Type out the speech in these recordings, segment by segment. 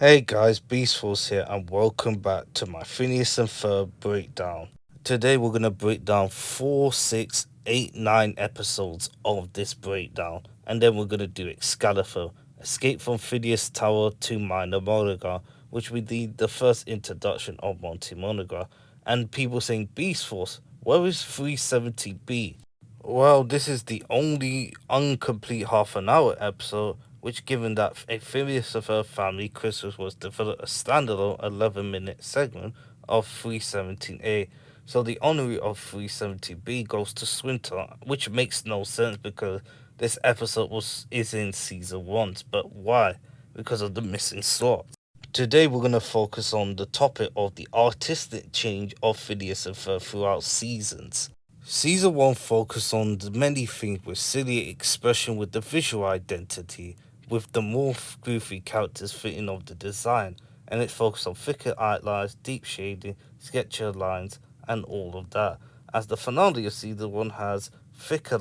Hey guys, Beast Force here and welcome back to my Phineas and Ferb breakdown. Today we're going to break down 4, 6, 8, 9 episodes of this breakdown, and then we're going to do Excalibur, Escape from Phineas Tower to Minor Monogra, which we need the first introduction of Monty Monogra, and people saying Beast Force, where is 370B? Well, this is the only incomplete half an hour episode, which given that a Phineas and Ferb Family Christmas was developed a standalone 11-minute segment of 317A. So the honorary of 370B goes to Swinton, which makes no sense because this episode is in season 1, but why? Because of the missing slot. Today we're going to focus on the topic of the artistic change of Phineas and Ferb throughout seasons. Season 1 focused on the many things with silly expression with the visual identity, with the more goofy characters fitting of the design, and it focused on thicker outlines, deep shading, sketchier lines, and all of that. As the finale of season 1 has thinner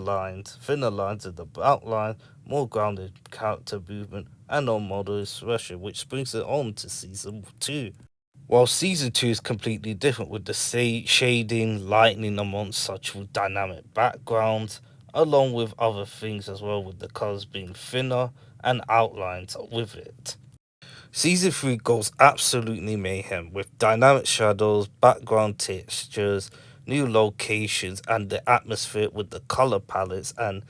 lines in the outline, more grounded character movement, and non-model expression, which brings it on to season 2. While season 2 is completely different with the shading, lightning amongst such dynamic backgrounds, along with other things as well, with the colours being thinner and outlines with it. Season 3 goes absolutely mayhem with dynamic shadows, background textures, new locations, and the atmosphere with the colour palettes and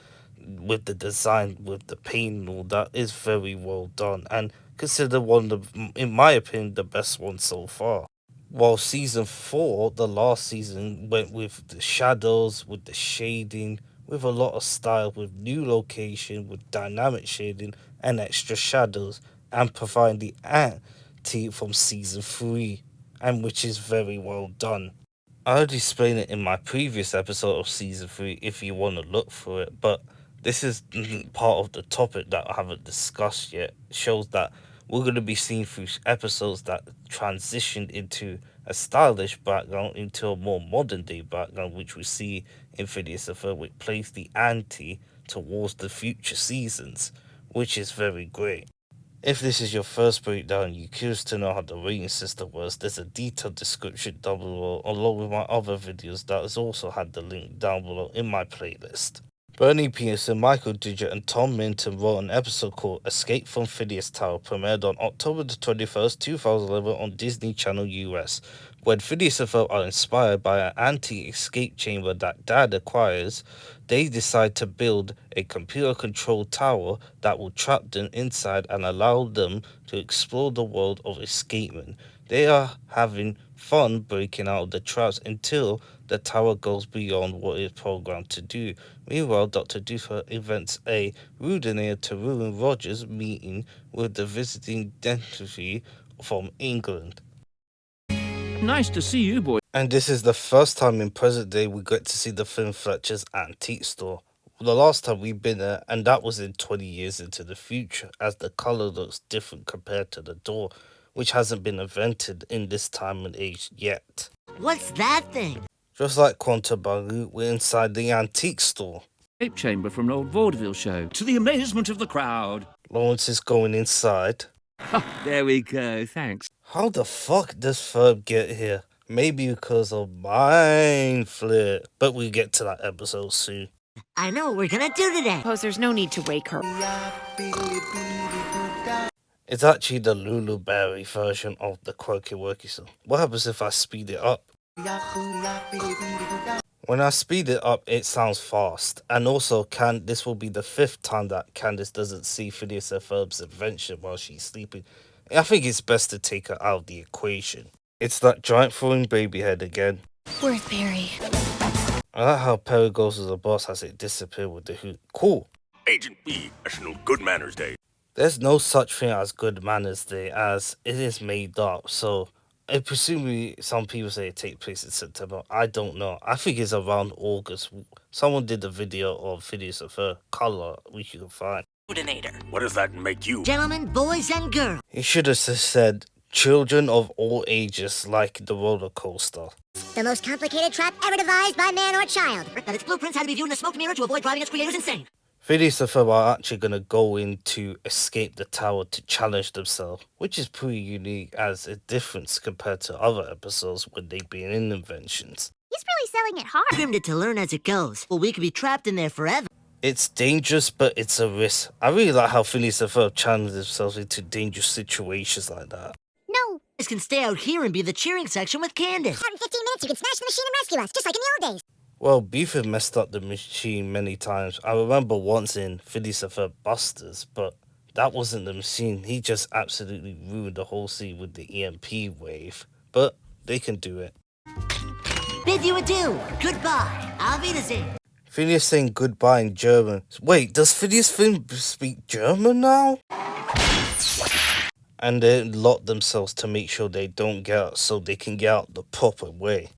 with the design, with the paint and all that is very well done and considered one of, in my opinion, the best one so far. While season 4, the last season, went with the shadows, with the shading, with a lot of style, with new location, with dynamic shading and extra shadows, and providing the anti from season 3, and which is very well done. I already explained it in my previous episode of season 3 if you want to look for it, but this is part of the topic that I haven't discussed yet. It shows that we're going to be seeing through episodes that transitioned into a stylish background into a more modern day background, which we see in Phineas and Ferb, which plays the ante towards the future seasons, which is very great. If this is your first breakdown and you're curious to know how the rating system works, there's a detailed description down below along with my other videos that has also had the link down below in my playlist. Bernie Pearson, Michael Digit and Tom Minton wrote an episode called Escape from Phineas Tower, premiered on October the 21st, 2011 on Disney Channel US. When Phineas and Ferb are inspired by an anti-escape chamber that Dad acquires, they decide to build a computer-controlled tower that will trap them inside and allow them to explore the world of escapement. They are having fun breaking out of the traps until the tower goes beyond what it's programmed to do. Meanwhile, Dr. Doofer invents a Rudinator to ruin Roger's meeting with the visiting dentistry from England. Nice to see you, boy. And this is the first time in present day we get to see the Finn Fletcher's antique store. The last time we've been there, and that was in 20 years into the future, as the colour looks different compared to the door, which hasn't been invented in this time and age yet. What's that thing? Just like Quantum Baru, we're inside the antique store. Escape chamber from an old vaudeville show. To the amazement of the crowd. Lawrence is going inside. There we go, thanks. How the fuck does Ferb get here? Maybe because of Mind Flip. But we get to that episode soon. I know what we're gonna do today. Suppose there's no need to wake her. It's actually the Lulu Berry version of the Quirky Worky song. What happens if I speed it up? When I speed it up, it sounds fast. And also, this will be the 5th time that Candace doesn't see Phineas and Ferb's adventure while she's sleeping. I think it's best to take her out of the equation. It's that giant throwing baby head again. Where's Perry? I like how Perry goes as a boss has it disappear with the hoot. Cool. Agent B, National Good Manners Day. There's no such thing as Good Manners Day, as it is made up, so presumably some people say it takes place in September. I don't know. I think it's around August. Someone did a video of Phineas and Ferb color, which you can find. What does that make you? Gentlemen, boys, and girls. He should have said children of all ages, like the roller coaster. The most complicated trap ever devised by man or child. That its blueprints had to be viewed in a smoke mirror to avoid driving its creators insane. Phineas and Ferb are actually going to go in to escape the tower to challenge themselves, which is pretty unique as a difference compared to other episodes when they've been in inventions. He's really selling it hard. Trimmed it to learn as it goes. Well, we could be trapped in there forever. It's dangerous, but it's a risk. I really like how Phineas and Ferb challenge themselves into dangerous situations like that. No. You guys can stay out here and be the cheering section with Candace. In 15 minutes, you can smash the machine and rescue us, just like in the old days. Well, Beefy messed up the machine many times. I remember once in Phineas and Ferb Busters, but that wasn't the machine. He just absolutely ruined the whole scene with the EMP wave. But they can do it. Bid you adieu. Goodbye. Auf Wiedersehen. Phineas saying goodbye in German. Wait, does Phineas Finn speak German now? And they lock themselves to make sure they don't get out so they can get out the proper way.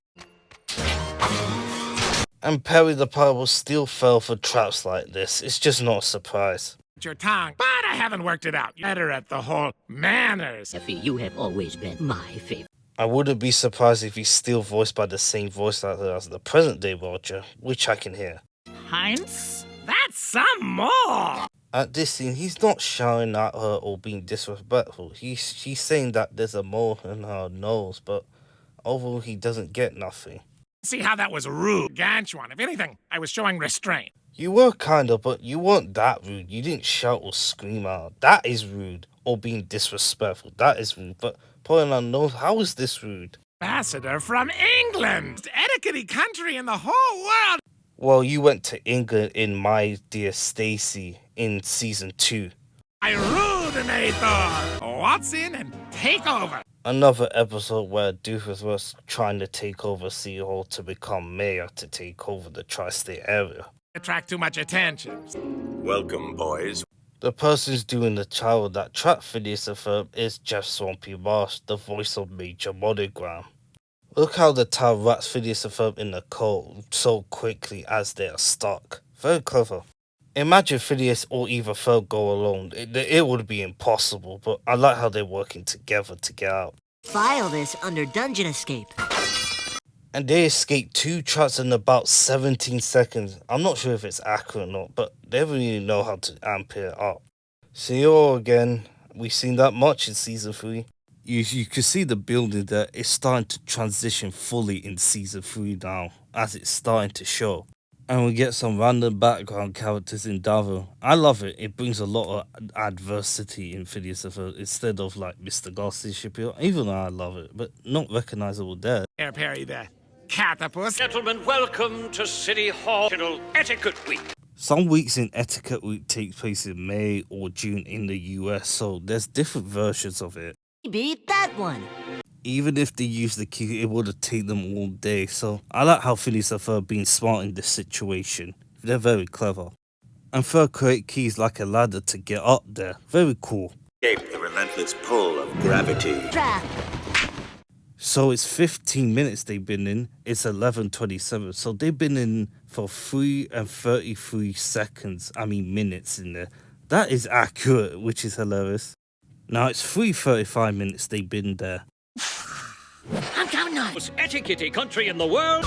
And Perry the Pirate still fell for traps like this. It's just not a surprise. Your tongue, but I haven't worked it out. You're better at the whole manners. Effie, you have always been my favorite. I wouldn't be surprised if he's still voiced by the same voice actor as the present day Roger, which I can hear. Heinz? That's some more! At this scene, he's not shouting at her or being disrespectful. She's saying that there's a mole in her nose, but overall he doesn't get nothing. See how that was rude, Ganchuan. If anything, I was showing restraint. You were kinda, but you weren't that rude. You didn't shout or scream out. That is rude. Or being disrespectful. That is rude. But pulling on nose, how is this rude? Ambassador from England! Etiquette country in the whole world! Well, you went to England in My Dear Stacy in season 2. I Rudinator! Waltz in and take over! Another episode where Doofus was trying to take over City Hall to become mayor to take over the tri-state area. Attract too much attention. Welcome, boys. The person who's doing the child that trapped Phineas and Ferb is Jeff Swampy Marsh, the voice of Major Monogram. Look how the tower wraps Phineas and Ferb in the cold so quickly as they are stuck. Very clever. Imagine Phineas or either Ferb go alone. It would be impossible, but I like how they're working together to get out. File this under Dungeon Escape. And they escape 2 traps in about 17 seconds. I'm not sure if it's accurate or not, but they really know how to amp it up. See you all again. We've seen that much in season 3. You can see the building there. It's starting to transition fully in season 3 now, as it's starting to show. And we get some random background characters in Davo. I love it. It brings a lot of adversity in Phineas and Ferb instead of like Mr. Garcia Shapiro. Even though I love it, but not recognizable there. Here, Perry, the catapus. Gentlemen, welcome to City Hall Etiquette Week. Some weeks in Etiquette Week take place in May or June in the US, so there's different versions of it. Beat that one. Even if they use the key, it would have taken them all day, so I like how Phineas and Ferb being smart in this situation. They're very clever. And Ferb create keys like a ladder to get up there. Very cool. Escape the relentless pull of gravity. Trap. So it's 15 minutes they've been in. It's 11:27. So they've been in for 3 and 33 seconds. Minutes in there. That is accurate, which is hilarious. Now it's 3:35 minutes they've been there. I'm counting on. Most etiquette country in the world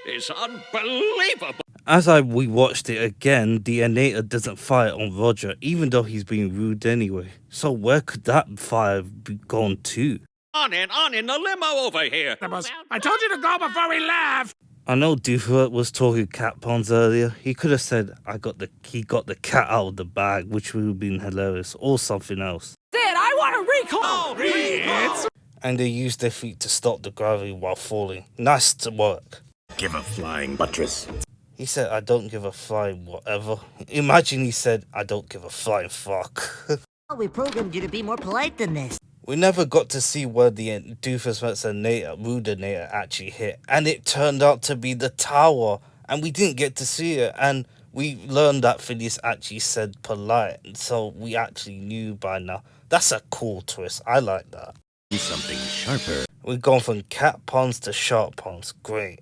is unbelievable. As we watched it again, the Enator doesn't fire on Roger, even though he's being rude anyway. So where could that fire be gone to? On in the limo over here. I told you to go before we left! I know Doofus was talking cat puns earlier. He could have said, he got the cat out of the bag, which would have been hilarious, or something else. Dad, I want a recall! It's... And they used their feet to stop the gravity while falling. Nice to work. Give a flying buttress. He said, I don't give a flying whatever. Imagine he said, I don't give a flying fuck. We programmed you to be more polite than this. We never got to see where the Doofus Rudinator actually hit. And it turned out to be the tower. And we didn't get to see it. And we learned that Phineas actually said polite. So we actually knew by now. That's a cool twist. I like that. Something sharper. We've gone from cat puns to sharp puns. Great.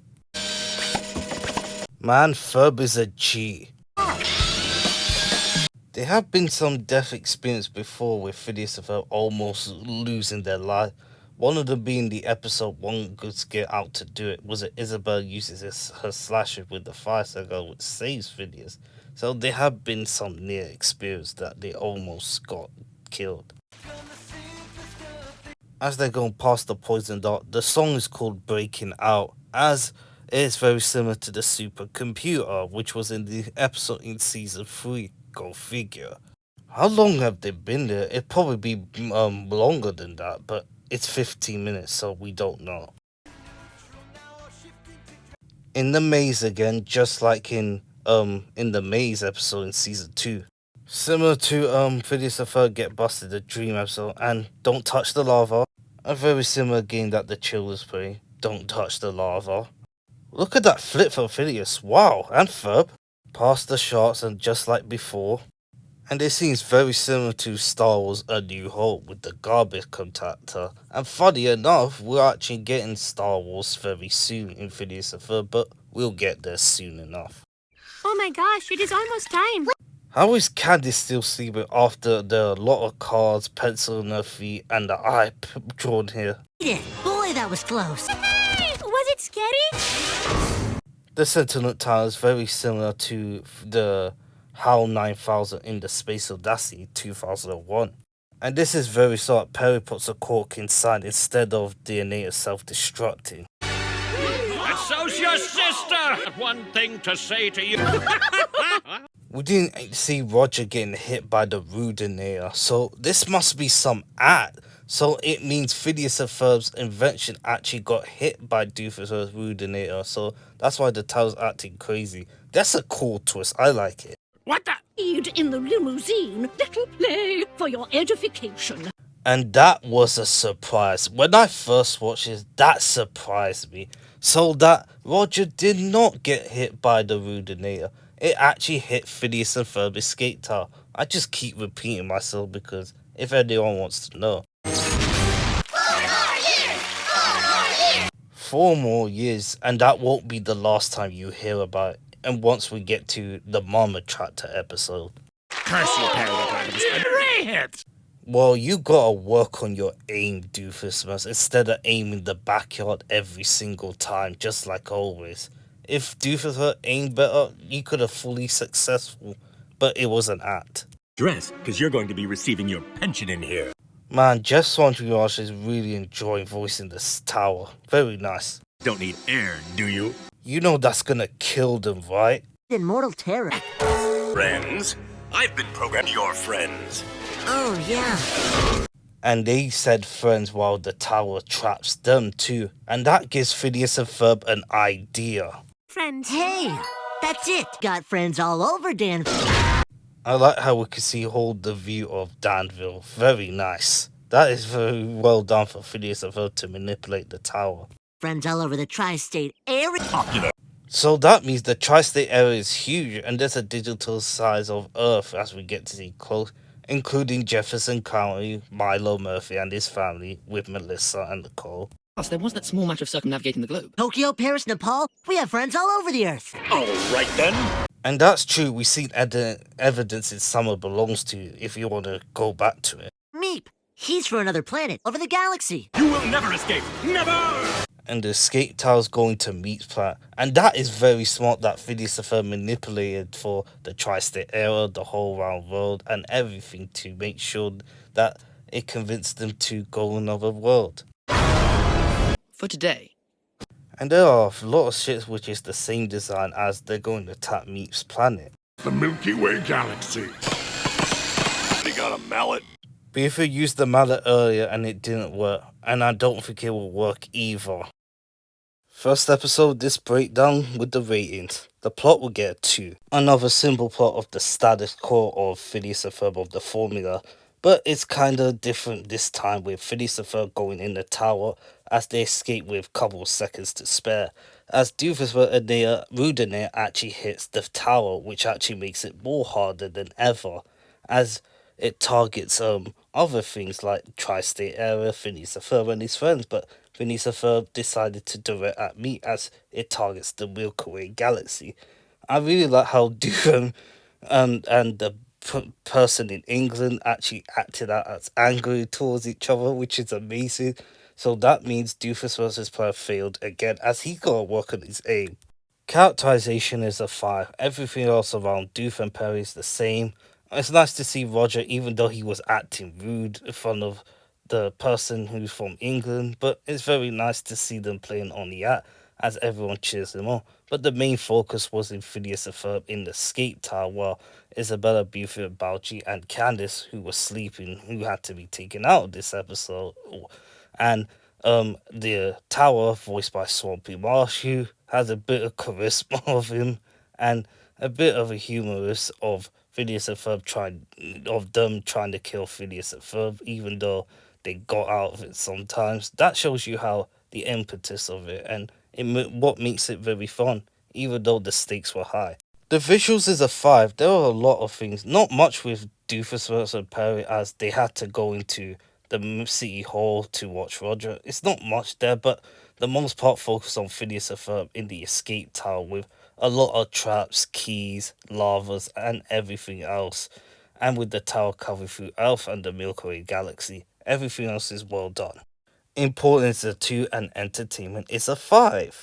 Man, Ferb is a G. There have been some death experience before with Phineas and Ferb almost losing their life. One of them being the episode One Good Get Out to Do It. Was it Isabel uses her slasher with the fire circle which saves Phineas. So there have been some near experience that they almost got killed. As they're going past the poison dart, the song is called Breaking Out, as it is very similar to the supercomputer, which was in the episode in season 3. Go figure. How long have they been there? It'd probably be longer than that, but it's 15 minutes, so we don't know. In the maze again, just like in the maze episode in season 2. Similar to Phineas and Ferb Get Busted, the dream episode, and Don't Touch the Lava. A very similar game that the children play, Don't Touch the Lava. Look at that flip from Phineas, wow, and Ferb. Past the sharks and just like before. And it seems very similar to Star Wars A New Hope with the garbage compactor. And funny enough, we're actually getting Star Wars very soon in Phineas and Ferb, but we'll get there soon enough. Oh my gosh, it is almost time. How is Candy still sleeping after there are a lot of cards, pencil on her feet, and the eye drawn here? Boy, that was close. Was it scary? The Sentinel Tower is very similar to the HAL 9000 in the Space Odyssey 2001. And this is very smart. Perry puts a cork inside instead of DNA self-destructing. And so's your sister! One thing to say to you. We didn't see Roger getting hit by the Rudinator, so this must be some act. So it means Phineas and Ferb's invention actually got hit by Doofus's Rudinator, so that's why the tower's acting crazy. That's a cool twist, I like it. What the? In the limousine, little play for your edification. And that was a surprise. When I first watched it, that surprised me. So that Roger did not get hit by the Rudinator. It actually hit Phineas and Ferb escape tower. I just keep repeating myself because if anyone wants to know. 4 more years, and that won't be the last time you hear about it. And once we get to the Mama Tractor episode. Curse you, Perry the Platypus. Great! Well, you gotta work on your aim, Doofus, instead of aiming the backyard every single time, just like always. If Doofus had aimed better, you could have fully successful, but it was an act. Dress, because you're going to be receiving your pension in here. Man, Jeff Swanton is really enjoying voicing this tower. Very nice. Don't need air, do you? You know that's gonna kill them, right? In mortal terror. Friends? I've been programmed your friends. Oh, yeah. And they said friends while the tower traps them too. And that gives Phineas and Ferb an idea. Friends. Hey, that's it. Got friends all over Danville. I like how we can see hold the view of Danville. Very nice. That is very well done for Phineas and Ferb to manipulate the tower. Friends all over the tri-state area. So that means the tri-state area is huge, and there's a digital size of Earth as we get to see close, including Jefferson County, Milo Murphy and his family, with Melissa and Nicole. Plus, there was that small matter of circumnavigating the globe. Tokyo, Paris, Nepal. We have friends all over the earth. All right then. And that's true, we've seen evidence in Summer Belongs to You, if you want to go back to it. Meep. He's for another planet over the galaxy. You will never escape. Never! And the escape tower's going to Meat's planet. And that is very smart that Phineas and Ferb manipulated for the tri-state area, the whole round world, and everything to make sure that it convinced them to go another world. For today. And there are a lot of ships which is the same design as they're going to attack Meat's planet. The Milky Way galaxy. They got a mallet. But if you used the mallet earlier and it didn't work, and I don't think it will work either. First episode, this breakdown with the ratings. The plot will get a 2. Another simple plot of the status quo of Phineas and Ferb of the formula, but it's kinda different this time with Phineas and Ferb going in the tower as they escape with a couple of seconds to spare. As Doofus and Rudinator actually hits the tower, which actually makes it more harder than ever, as it targets other things like tri-state area, Phineas and Ferb and his friends, but Phineas and Ferb decided to direct at Meat as it targets the Milky Way galaxy. I really like how Doofus and the person in England actually acted out as angry towards each other, which is amazing. So that means Doofus versus Player failed again, as he gotta work on his aim. Characterization is a 5. Everything else around Doof and Perry is the same. It's nice to see Roger, even though he was acting rude in front of the person who's from England, but it's very nice to see them playing on the act as everyone cheers them on. But the main focus was in Phineas and Ferb in the escape tower, while Isabella, Buford, Balchi, and Candace, who was sleeping, who had to be taken out of this episode, and the tower, voiced by Swampy Marsh, who has a bit of charisma of him and a bit of a humorous of Phineas and Ferb trying to kill Phineas and Ferb, even though they got out of it sometimes. That shows you how the impetus of it and what makes it very fun, even though the stakes were high. The visuals is a 5. There are a lot of things, not much with Doofus vs. Perry, as they had to go into the city hall to watch Roger. It's not much there, but the most part focused on Phineas and Ferb in the escape tower with a lot of traps, keys, lavas, and everything else. And with the tower covered through Earth and the Milky Way galaxy, everything else is well done. Importance is a 2 and entertainment is a 5.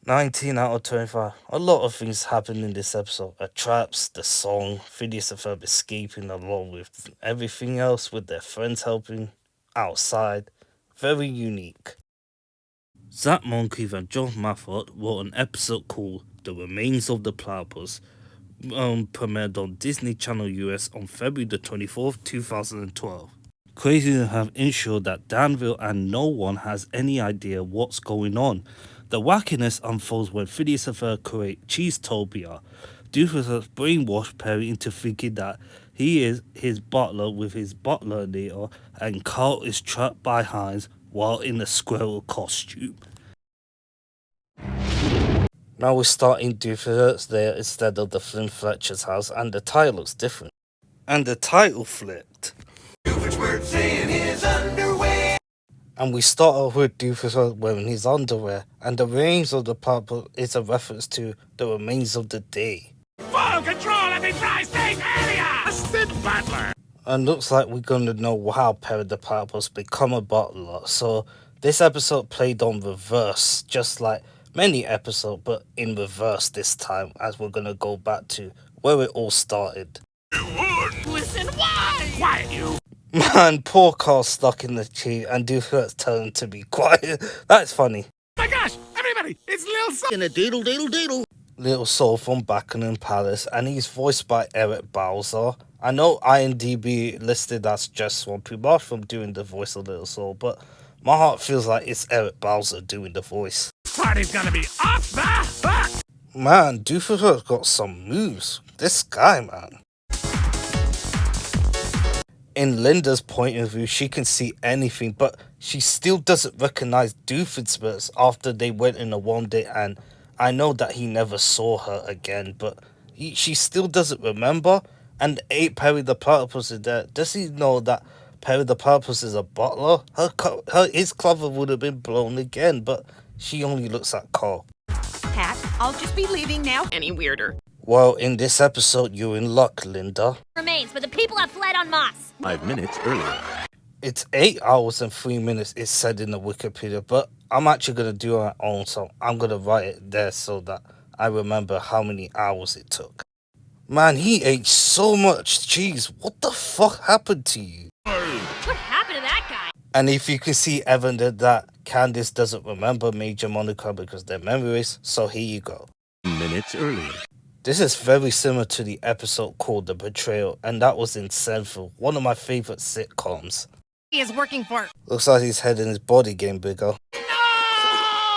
19 out of 25. A lot of things happened in this episode. The traps, the song, Phineas and Ferb escaping along with everything else, with their friends helping outside. Very unique. Zach Moncrief and John Mafford wrote an episode called The Remains of the Platypus, premiered on Disney Channel US on February the 24th, 2012. Crazy to have ensured that Danville and no one has any idea what's going on. The wackiness unfolds when Phineas and Ferb create Cheesetopia. Doofus has brainwashed Perry into thinking that he is his butler with his butler later, and Carl is trapped by Heinz while in a squirrel costume. Now we're starting Doofus there instead of the Flynn Fletcher's house, and the title looks different. And the title flipped. And we start off with Doofus wearing his underwear, and the remains of the platypus is a reference to the remains of the day. Full control of the tri-state area! Assistant Butler! And looks like we're going to know how Perry the Platypus become a butler. So this episode played on reverse, just like many episodes, but in reverse this time, as we're going to go back to where it all started. Listen, why? Quiet, you! Man, poor Carl's stuck in the tree and Doofus telling him to be quiet. That's funny. Oh my gosh, everybody, it's Lil Soul! In a doodle doodle doodle. Little Soul from Buckingham Palace, and he's voiced by Eric Bowser. I know IMDb listed as just Swampy Marsh from doing the voice of Little Soul, but my heart feels like it's Eric Bowser doing the voice. Party's gonna be off the hook! Man, Doofus has got some moves. This guy, man. In Linda's point of view, she can see anything, but she still doesn't recognize Doofenshmirtz after they went in a one day, and I know that he never saw her again, but she still doesn't remember. And Perry the Platypus is there. Does he know that Perry the Platypus is a butler? His cover would have been blown again, but she only looks at Carl. Pat, I'll just be leaving now. Any weirder. Well, in this episode, you're in luck, Linda. Remains, but the people have fled en masse. 5 minutes earlier. It's 8 hours and 3 minutes, it's said in the Wikipedia, but I'm actually going to do my own, so I'm going to write it there so that I remember how many hours it took. Man, he ate so much cheese. What the fuck happened to you? What happened to that guy? And if you can see evidence that Candace doesn't remember Major Monica because they're memories, so here you go. Minutes earlier. This is very similar to the episode called The Betrayal, and that was in Seinfeld, one of my favorite sitcoms. He is working for... Looks like his head and his body getting bigger.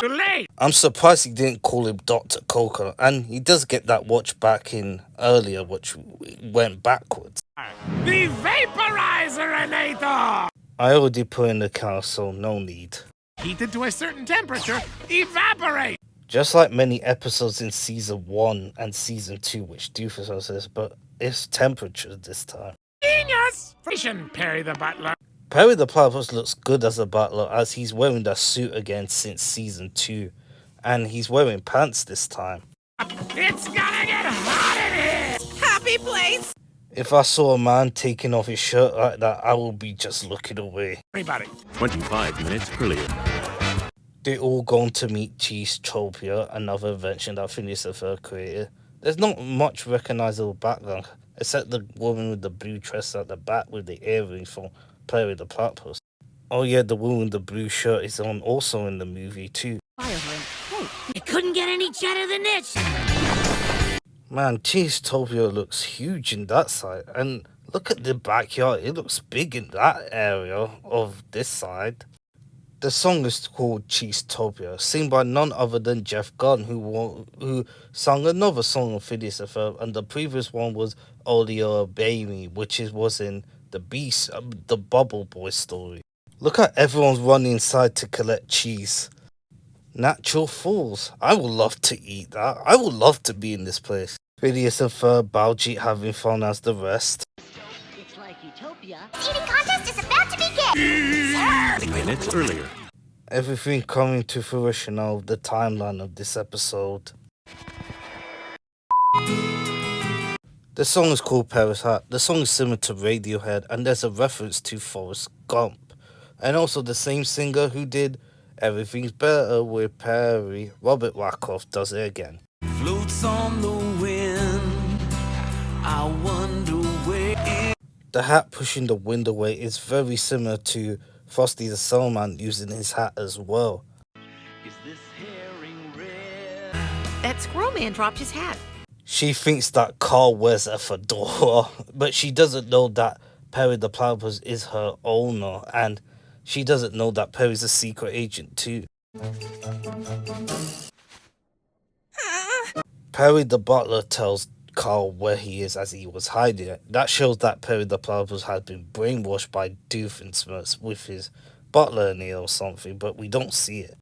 Too late! I'm surprised he didn't call him Dr. Coco, and he does get that watch back in earlier, which went backwards. The Vaporizer-inator! I already put in the count, so no need. Heated to a certain temperature, evaporate! Just like many episodes in Season 1 and Season 2, which Doofus has this, but it's temperature this time. Genius! Friction, Perry the Butler. Perry the Platypus looks good as a butler, as he's wearing that suit again since Season 2, and he's wearing pants this time. It's gonna get hot in here! Happy place! If I saw a man taking off his shirt like that, I would be just looking away. Everybody. 25 minutes earlier. They all going to meet Cheesetopia, another invention that Phineas and Ferb created. There's not much recognizable background, except the woman with the blue dress at the back with the earrings from Perry the Platypus. Oh yeah, the woman with the blue shirt is also in the movie too. You couldn't get any cheddar than this. Man, Cheesetopia looks huge in that side, and look at the backyard, it looks big in that area of this side. The song is called Cheesetopia, sung by none other than Jeff Garden, who sang another song of Phineas and Ferb, and the previous one was Only You're a Baby, which was in the the Bubble Boy story. Look at everyone's running inside to collect cheese. Natural fools. I would love to eat that. I would love to be in this place. Phineas and Ferb, Baljeet having fun as the rest. It's like Utopia. The eating contest is about to begin. Minutes earlier. Everything coming to fruition of the timeline of this episode. The song is called Paris Hat. The song is similar to Radiohead, and there's a reference to Forrest Gump. And also the same singer who did Everything's Better with Perry, Robert Wyckoff, does it again. Floats on the wind, I wonder where. The hat pushing the wind away is very similar to Frosty the Snowman using his hat as well. Is this herring red? That squirrel man dropped his hat. She thinks that Carl wears a fedora, but she doesn't know that Perry the Platypus is her owner, and she doesn't know that Perry's a secret agent too. Perry the butler tells Carl where he is as he was hiding it. That shows that Perry the Platypus had been brainwashed by Doofenshmirtz with his butler in here or something, but we don't see it.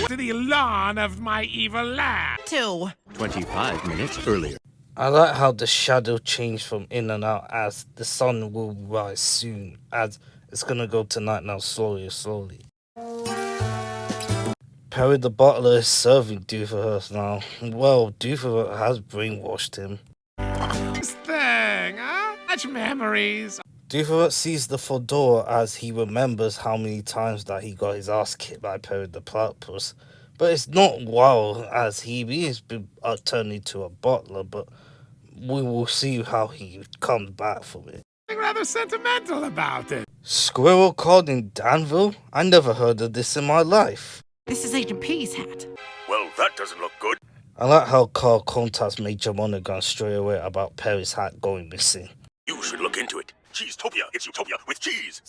To the lawn of my evil lab. 25 minutes earlier. I like how the shadow changed from in and out as the sun will rise soon, as it's gonna go tonight now slowly. Perry the butler is serving Doofenshmirtz now. Well, Doofenshmirtz has brainwashed him. This thing, huh? Such memories. Doofenshmirtz sees the fedora as he remembers how many times that he got his ass kicked by Perry the Platypus. But it's not wild as he has been turned into a butler, but we will see how he comes back from it. Something rather sentimental about it. Squirrel caught in Danville? I never heard of this in my life. This is Agent P's hat. Well, that doesn't look good. I like how Carl contacts Major Monaghan straight away about Perry's hat going missing. You should look into it. Cheesetopia. It's Utopia with cheese.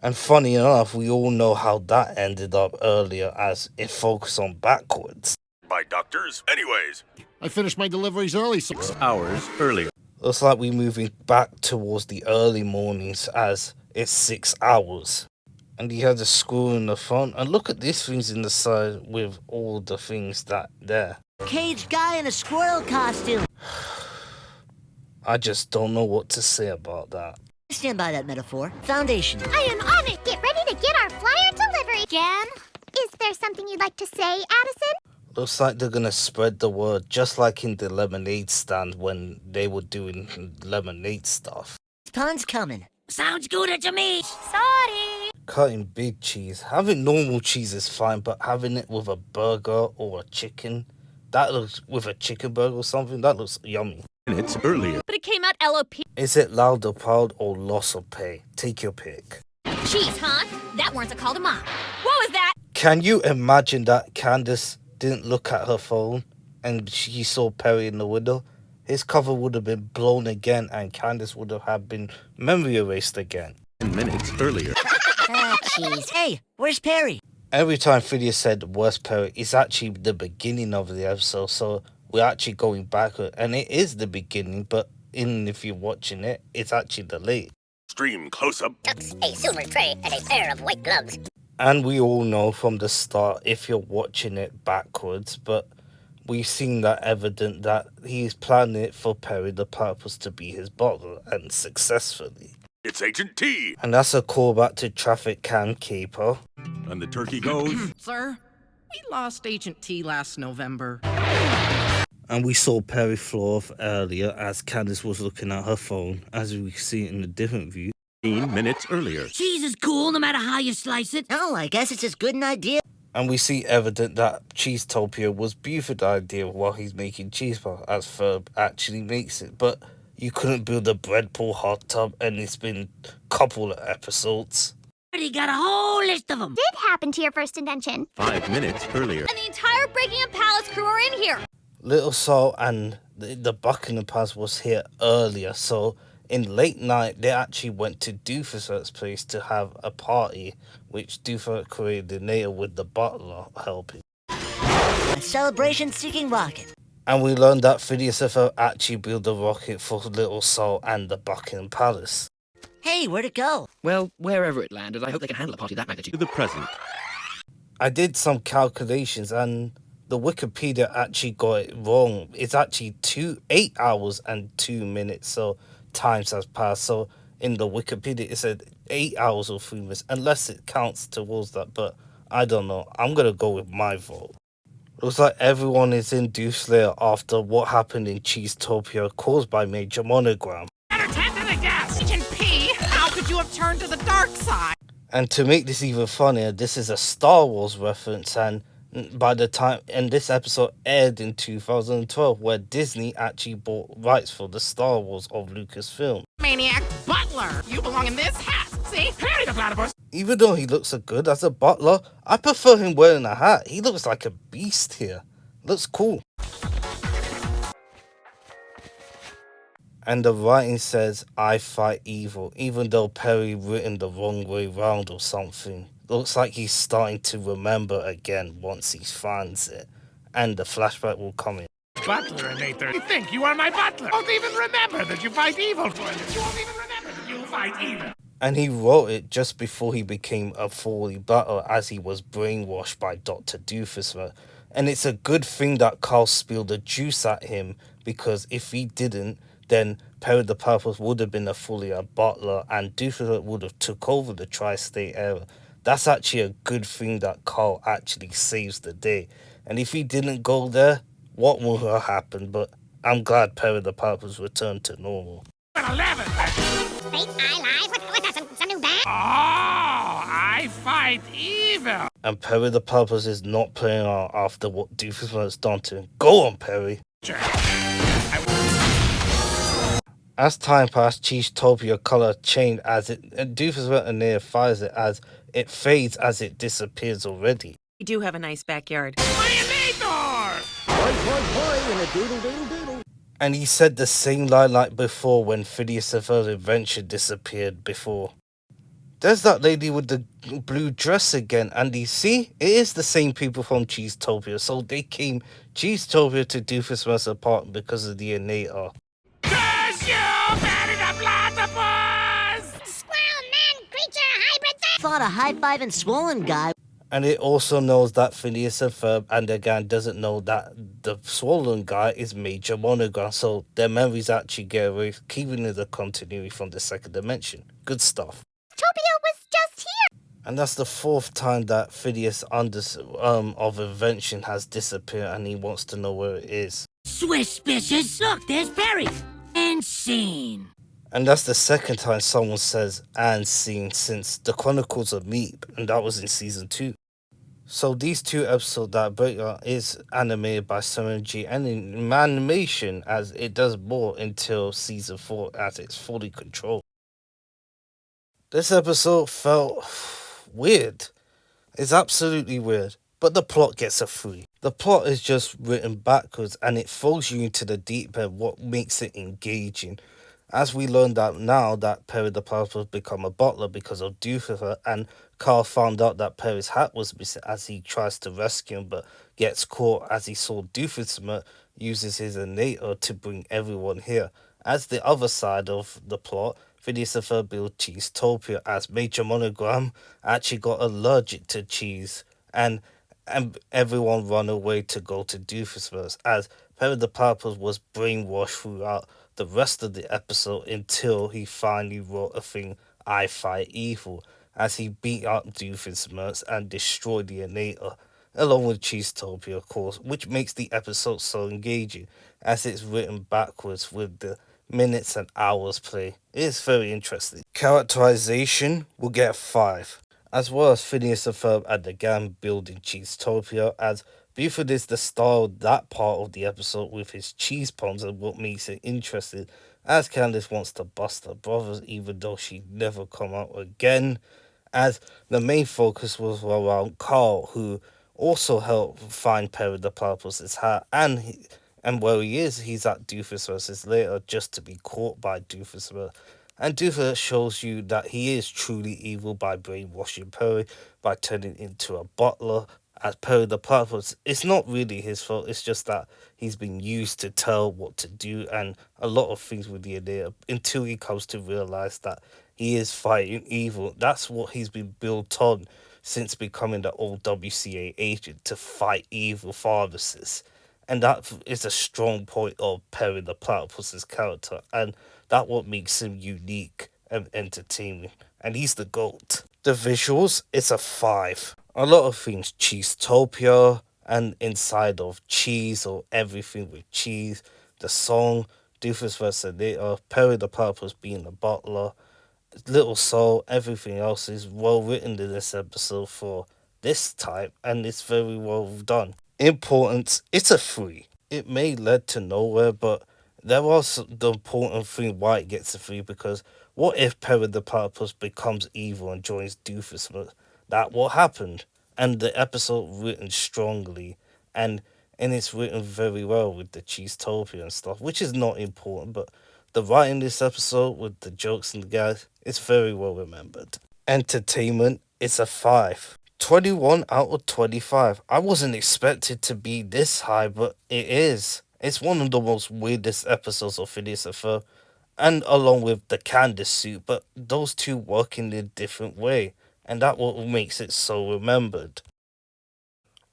And funny enough, we all know how that ended up earlier as it focused on backwards. By doctors. Anyways. I finished my deliveries early, 6 hours earlier. Looks like we're moving back towards the early mornings as it's 6 hours. And he has a screw in the front. And look at these things in the side with all the things that there. Caged guy in a squirrel costume. I just don't know what to say about that. Stand by that metaphor. Foundation. I am on it. Get ready to get our flyer delivery. Jen, is there something you'd like to say, Addison? Looks like they're gonna spread the word just like in the lemonade stand when they were doing lemonade stuff. Pun's coming. Sounds good to me. Sorry. Cutting big cheese. Having normal cheese is fine, but having it with a burger or a chicken, that looks with a chicken burger or something, that looks yummy. Minutes earlier. But it came out LOP. Is it loud or proud or loss of pay? Take your pick. Cheese, huh? That warrants a call to mom. What was that? Can you imagine that Candace didn't look at her phone and she saw Perry in the window? His cover would have been blown again and Candace would have been memory erased again. 10 minutes earlier. Ah, jeez. Hey, where's Perry? Every time Phineas said where's Perry, it's actually the beginning of the episode, so we're actually going backward. And it is the beginning, but if you're watching it, it's actually the late. Stream close-up. A silver tray and a pair of white gloves. And we all know from the start if you're watching it backwards, but we've seen that evident that he's planning it for Perry the Platypus to be his butler, and successfully. It's Agent T. And that's a callback to Traffic Cam Keeper. And the turkey goes. Sir, we lost Agent T last November. And we saw Perry floor off earlier as Candace was looking at her phone, as we see it in a different view. 15 minutes earlier. Cheese is cool no matter how you slice it. Oh, I guess it's as good an idea. And we see evident that Cheesetopia was Buford's idea while he's making cheese puffs, as Ferb actually makes it. But you couldn't build a bread pool hot tub, and it's been a couple of episodes. Already got a whole list of them. Did happen to your first invention. 5 minutes earlier. And the entire Breaking Palace crew are in here. Little Saul and the Buckingham Palace was here earlier, so in late night they actually went to Doofus's place to have a party, which Doofus coordinated with the butler helping. A celebration-seeking rocket. And we learned that Phineas and Ferb actually built a rocket for Little Saul and the Buckingham Palace. Hey, where'd it go? Well, wherever it landed, I hope they can handle a party of that To magnitude. the present. I did some calculations and the Wikipedia actually got it wrong. It's actually 8 hours and 2 minutes, so times has passed. So in the Wikipedia it said 8 hours or 3 minutes, unless it counts towards that, but I don't know. I'm gonna go with my vote. Looks like everyone is in Deuce Lair after what happened in Cheesetopia caused by Major Monogram. Attend to the gas! Agent P, how could you have turned to the dark side? And to make this even funnier, this is a Star Wars reference, and by the time this episode aired in 2012, where Disney actually bought rights for the Star Wars of Lucasfilm. Maniac butler! You belong in this hat! See? Harry the platypus! Even though he looks so good as a butler, I prefer him wearing a hat. He looks like a beast here. Looks cool. And the writing says, I fight evil, even though Perry written the wrong way round or something. Looks like he's starting to remember again once he finds it. And the flashback will come in. Butler and Nathan, you think you are my butler. Won't even remember that you fight evil for him. You won't even remember that you fight evil. And he wrote it just before he became a fully butler, as he was brainwashed by Dr. Doofus. And it's a good thing that Carl spilled the juice at him, because if he didn't, then Perry the Platypus would have been a fully butler and Doofus would have took over the tri-state era. That's actually a good thing that Carl actually saves the day. And if he didn't go there, what would have happened? But I'm glad Perry the Platypus returned to normal. 11. Wait, I lied. What's that? Some new band? Oh, I fight evil. And Perry the Platypus is not playing out after what Doofus has done to him. Go on, Perry. As time passed, Cheesetopia color changed as it, and Doofus Veterinaire fires it as it fades as it disappears already. We do have a nice backyard. And he said the same line like before when Phineas and Ferb's invention disappeared before. There's that lady with the blue dress again, and you see, it is the same people from Cheesetopia, so they came Cheesetopia to Doofus' apartment because of the Innator. Curse you, Perry the Platypus! Squirrel man creature hybrid thing. Thought a high-fiving swollen guy. And it also knows that Phineas and Ferb and the gang doesn't know that the swollen guy is Major Monogram, so their memories actually get away, keeping in the continuity from the second dimension. Good stuff. Topia was just here. And that's the fourth time that Phineas of invention has disappeared, and he wants to know where it is. Suspicious. Look, there's Perry. And scene. And that's the second time someone says "and seen" since the Chronicles of Meep, and that was in season 2. So these two episodes that break is animated by SMG and in animation as it does more until season 4 as it's fully controlled. This episode felt weird. It's absolutely weird, but the plot gets a 3. The plot is just written backwards and it throws you into the deep end, what makes it engaging. As we learned out now that Perry the Platypus become a butler because of Doofus, and Carl found out that Perry's hat was missing as he tries to rescue him but gets caught as he saw Doofus uses his Innator to bring everyone here. As the other side of the plot, Phineas and Ferb build Cheesetopia as Major Monogram actually got allergic to cheese and everyone run away to go to Doofus as Perry the Platypus was brainwashed throughout the rest of the episode until he finally wrote a thing, I fight evil, as he beat up Doofus and destroyed the Innator, along with Cheesetopia of course, which makes the episode so engaging as it's written backwards with the minutes and hours play. It is very interesting. Characterization will get 5. as well as Phineas and Ferb and the gang building Cheesetopia, as Buford is the star of that part of the episode with his cheese puns and what makes it interesting, as Candace wants to bust her brothers even though she'd never come out again, as the main focus was around Carl, who also helped find Perry the Platypus's hat, and where he is, he's at Doofus versus later just to be caught by Doofus. And Doofus shows you that he is truly evil by brainwashing Perry, by turning into a butler. As Perry the Platypus, it's not really his fault, it's just that he's been used to tell what to do and a lot of things with the idea until he comes to realize that he is fighting evil. That's what he's been built on since becoming the old WCA agent, to fight evil pharmacists. And that is a strong point of Perry the Platypus's character, and that what makes him unique and entertaining. And he's the GOAT. The visuals, it's a 5. A lot of things, Cheesetopia, and inside of cheese, or everything with cheese. The song, Doofus vs. Later, Perry the Platypus being the butler, Little Soul, everything else is well written in this episode for this type, and it's very well done. Importance, it's a 3. It may lead to nowhere, but there was the important thing why it gets a 3, because what if Perry the Platypus becomes evil and joins Doofus? That what happened, and the episode written strongly, and it's written very well with the Cheesetopia and stuff, which is not important, but the writing this episode with the jokes and the guys, it's very well remembered. Entertainment, it's a 5. 21 out of 25. I wasn't expected to be this high, but it is. It's one of the most weirdest episodes of Phineas and Ferb, and along with the Candace suit, but those two work in a different way, and that what makes it so remembered.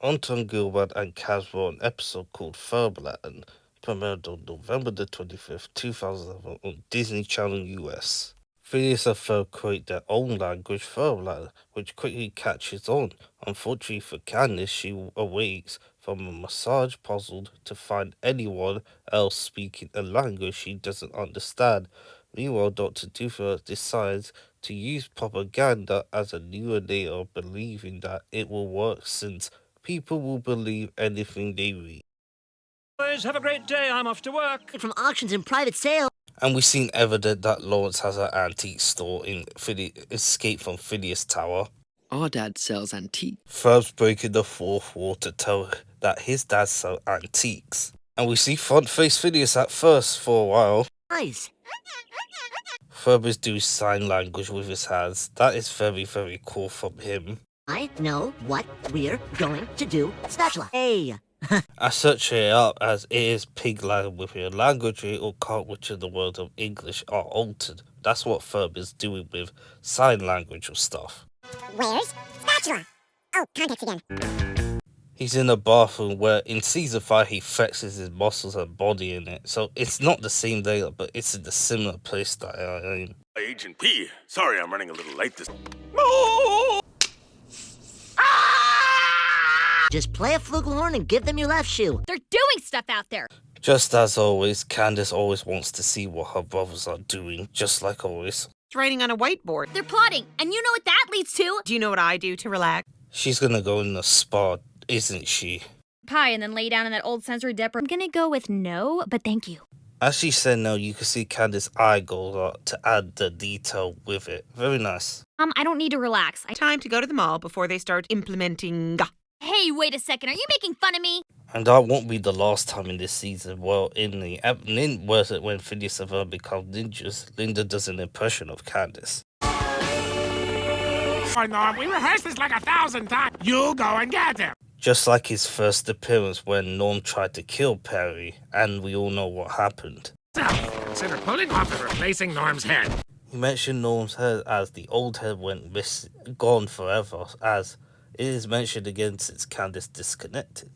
Anton Gilbert and Kaz wrote an episode called Ferbladen, premiered on November the 25th, 2011 on Disney Channel US. Phineas and Ferb create their own language, Ferbladen, which quickly catches on. Unfortunately for Candace, she awakes from a massage puzzled to find anyone else speaking a language she doesn't understand. Meanwhile, Dr. Doofus decides to use propaganda as a new narrator, believing that it will work since people will believe anything they read. Boys, have a great day. I'm off to work. From auctions and private sale. And we've seen evidence that Lawrence has an antique store in Escape from Phineas Tower. Our dad sells antiques. Ferb's breaking the fourth wall to tell that his dad sells antiques. And we see front-face Phineas at first for a while. Nice. Ferb is doing sign language with his hands. That is very, very cool from him. I know what we're going to do special. Hey. I searched it up as it is pig language with language or can't which in the world of English are altered. That's what Ferb is doing with sign language or stuff. Where's spatula? Oh, context again. He's in a bathroom where in season 5 he flexes his muscles and body in it. So it's not the same day, but it's in the similar place that I am. Agent P, sorry I'm running a little late this... Just play a flugelhorn and give them your left shoe. They're doing stuff out there. Just as always, Candace always wants to see what her brothers are doing, just like always. It's writing on a whiteboard. They're plotting, and you know what that leads to? Do you know what I do to relax? She's gonna go in the spa, isn't she? Pie and then lay down in that old sensory depper. I'm gonna go with no, but thank you. As she said no, you can see Candace's eye goes up to add the detail with it. Very nice. I don't need to relax. Time to go to the mall before they start implementing... Hey, wait a second. Are you making fun of me? And that won't be the last time in this season. Well, when Phineas and Ferb become ninjas, Linda does an impression of Candace. Oh, Norm, we rehearsed this like 1,000 times. You go and get him. Just like his first appearance when Norm tried to kill Perry, and we all know what happened. So, consider pulling off and replacing Norm's head. He mentioned Norm's head as the old head went gone forever, as it is mentioned again since Candace disconnected.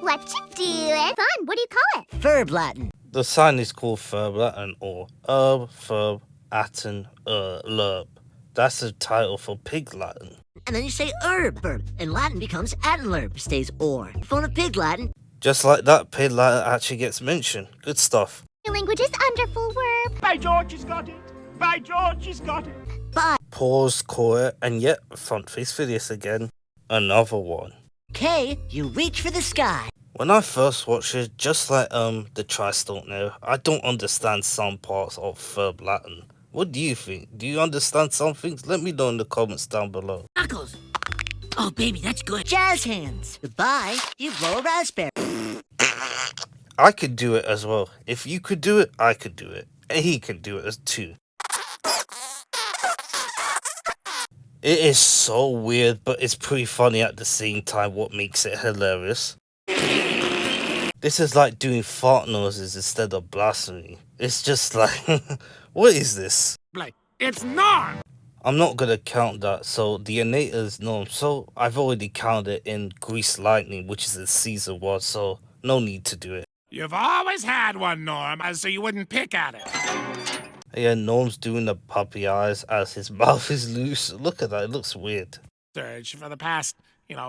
What you doing? Fun. What do you call it? Ferb Latin. The sign is called Ferbladen, or Ferb, Atten, Lerb. That's the title for pig Latin. And then you say verb, and Latin becomes Attenlerb, stays or. Phone of pig Latin. Just like that, pig Latin actually gets mentioned. Good stuff. Your language is wonderful, Verb. By George, he's got it. By George, he's got it. Bye. Pause, core, and yet, front face Phineas again. Another one. K, you reach for the sky. When I first watched it, just like the Tri-Stone there, I don't understand some parts of Ferb Latin. What do you think? Do you understand some things? Let me know in the comments down below. Knuckles. Oh, baby, that's good. Jazz hands. Goodbye. You blow a raspberry. I could do it as well. If you could do it, I could do it. And he can do it as too. It is so weird, but it's pretty funny at the same time, what makes it hilarious. This is like doing fart noises instead of blasphemy. It's just like, what is this? It's Norm! I'm not gonna count that, so the innate is Norm. So I've already counted it in Grease Lightning, which is in season 1, so no need to do it. You've always had one, Norm, so you wouldn't pick at it. Yeah, Norm's doing the puppy eyes as his mouth is loose. Look at that, it looks weird. Search for the past,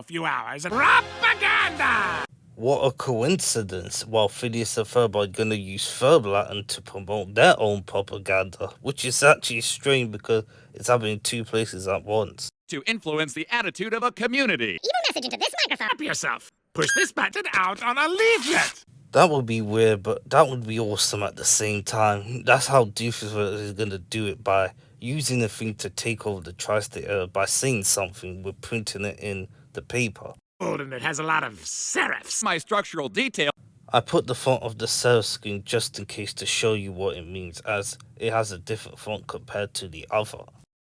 few hours. Propaganda! What a coincidence. While Phineas and Ferb are gonna use Ferb Latin to promote their own propaganda, which is actually strange because it's happening in 2 places at once. To influence the attitude of a community. Even message into this microphone. Help yourself. Push this button out on a leaflet. That would be weird, but that would be awesome at the same time. That's how Doofus is gonna do it, by using the thing to take over the Tri-State era by saying something with printing it in the paper. And it has a lot of serifs. My structural detail. I put the font of the serif screen just in case to show you what it means, as it has a different font compared to the other.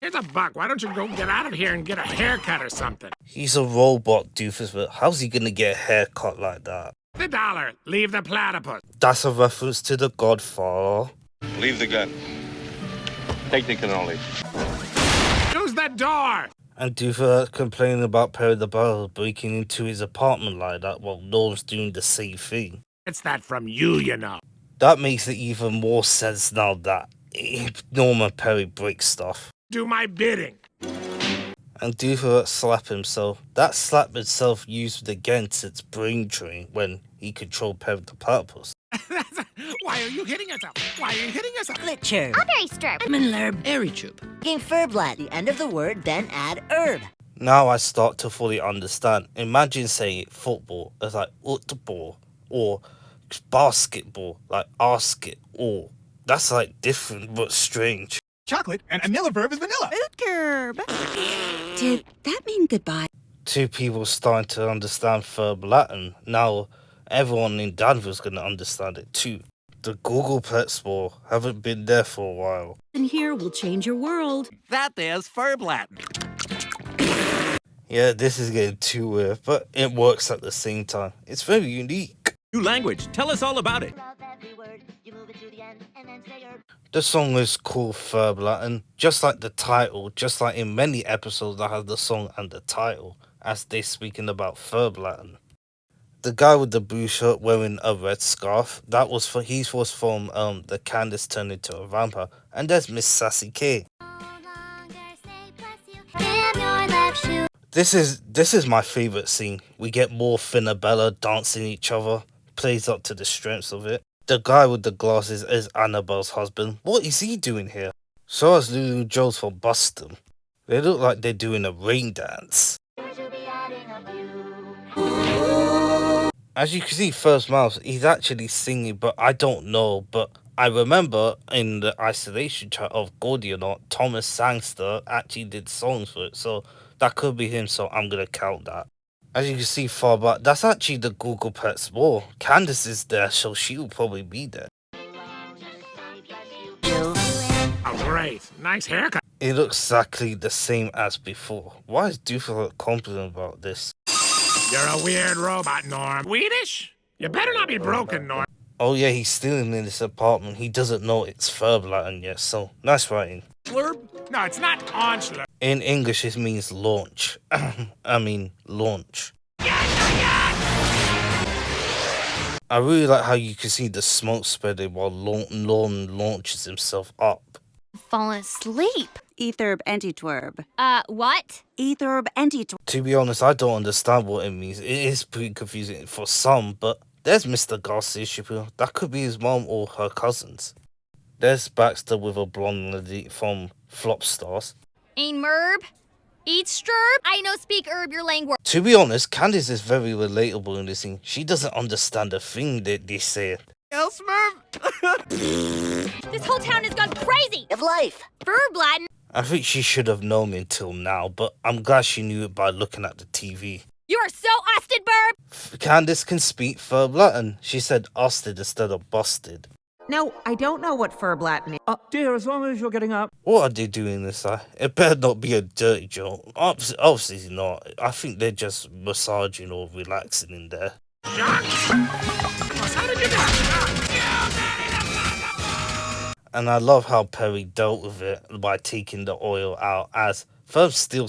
Here's $1. Why don't you go get out of here and get a haircut or something? He's a robot, Doofus, but how's he gonna get a haircut like that? The $1. Leave the platypus. That's a reference to The Godfather. Leave the gun. Technical knowledge. Use the door. And Doofus complaining about Perry the Barrel breaking into his apartment like that while Norm's doing the same thing. It's that from you, you know. That makes it even more sense now that Norm and Perry break stuff. Do my bidding. And Doofus slap himself. That slap itself used again since Brain Drain when he controlled Perry the Platypus. Why are you hitting yourself? Why are you hitting yourself? Glitcher. Strawberry stirp. Minlerb. Airy tube. Game Ferblat. The end of the word, then add herb. Now I start to fully understand. Imagine saying football as like football, or basketball like ask it, or that's like different but strange. Chocolate and another verb is vanilla. Curb. Did that mean goodbye? 2 people starting to understand Ferb Latin. Now everyone in Danville's gonna understand it too. The Google Pet Store haven't been there for a while. And here will change your world. That there's Ferb Latin. Yeah, this is getting too weird, but it works at the same time. It's very unique. New language. Tell us all about it. The song is called Ferb Latin, just like the title, just like in many episodes that have the song and the title, as they're speaking about Ferb Latin. The guy with the blue shirt wearing a red scarf, that was he was from the Candace turned into a vampire, and there's Miss Sassy K. This is my favourite scene. We get more Finn and Bella dancing each other, plays up to the strengths of it. The guy with the glasses is Annabelle's husband. What is he doing here? So is Lulu Jones from Bustin'. They look like they're doing a rain dance. As you can see, First Mouse, he's actually singing, but I don't know. But I remember in the isolation chat of Gordy or Not, Thomas Sangster actually did songs for it. So that could be him, so I'm going to count that. As you can see far back, that's actually the Google Pets wall. Candace is there, so she will probably be there. Oh, great. Nice haircut. It looks exactly the same as before. Why is Doofus confident about this? You're a weird robot, Norm. Weedish? You better not be broken, Norm. Oh yeah, he's still in this apartment. He doesn't know it's Ferb Latin yet, so nice writing. Slurp? No, it's not Onslur. In English, it means launch. I mean, launch. I really like how you can see the smoke spreading while Lorne launches himself up. Fall asleep. Etherb antitwerb. What? Etherb antitwerb. To be honest, I don't understand what it means. It is pretty confusing for some, but there's Mr. Garcia Shapiro. That could be his mom or her cousins. There's Baxter with a blonde lady from flop stars. Ein Merb? Eat Strb? I no speak herb your language. To be honest, Candice is very relatable in this scene. She doesn't understand a thing that they say. Else, Merb? This whole town has gone crazy! Of life. Verb Latin. I think she should have known until now, but I'm glad she knew it by looking at the TV. You are so Austin, Burb! Candice can speak Ferb Latin. She said osted instead of busted. No, I don't know what Ferb Latin is. Dear, as long as you're getting up. What are they doing this? It better not be a dirty joke. Obviously not. I think they're just massaging or relaxing in there. And I love how Perry dealt with it by taking the oil out, as Ferb still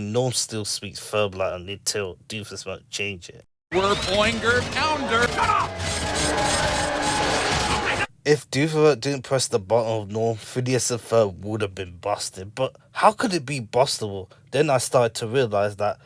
Norm still speaks Ferb Latin until Doofus won't change it. Werb oinger pounder. If Doofus didn't press the button of Norm, Phineas and Ferb would have been busted. But how could it be bustable? Then I started to realize that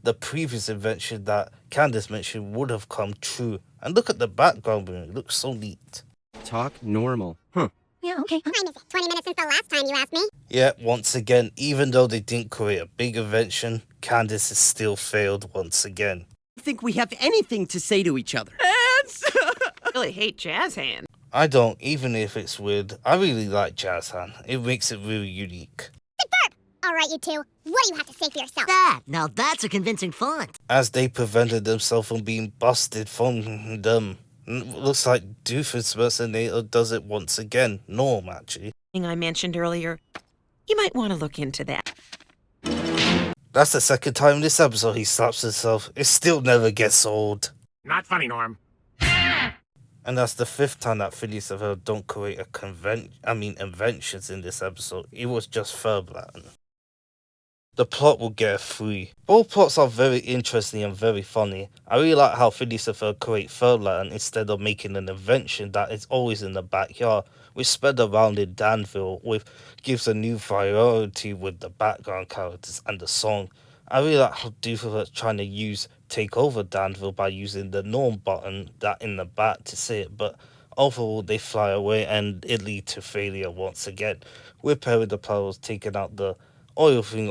the previous invention that Candice mentioned would have come true. And look at the background, it looks so neat. Talk normal. Huh. Yeah, okay. What time is it? 20 minutes since the last time you asked me. Yeah, once again, even though they didn't create a big invention, Candice has still failed once again. I think we have anything to say to each other. Hands! I really hate jazz hands. I don't, even if it's weird. I really like Jazz Hand. It makes it really unique. All right, you two. What do you have to say for yourself? Now that's a convincing font. As they prevented themselves from being busted from them. Looks like Doofus impersonator does it once again. Norm, actually. Thing I mentioned earlier. You might want to look into that. That's the second time in this episode he slaps himself. It still never gets old. Not funny, Norm. And that's the fifth time that Phineas and Ferb don't create inventions in this episode. It was just Ferb Latin. The plot will get a 3. Both plots are very interesting and very funny. I really like how Phineas and Ferb create Ferb Latin instead of making an invention that is always in the backyard, which spread around in Danville, gives a new variety with the background characters and the song. I really like how Doofus is trying to take over Danville by using the Norm button that in the back to say it, but overall they fly away and it leads to failure once again. With Perry the Platypus taking out the oil thing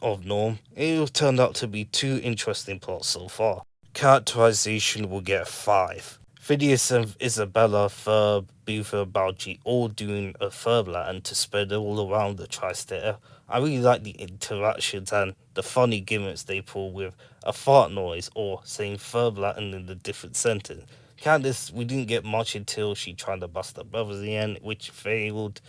of Norm, it turned out to be 2 interesting plots so far. Characterization will get a 5. Phineas and Isabella, Ferb, Buford, Balgi all doing a Ferb Latin to spread all around the tri-state area. I really like the interactions and the funny gimmicks they pull with a fart noise or saying Ferb Latin in the different sentence. Candice, we didn't get much until she tried to bust her brothers in the end, which failed.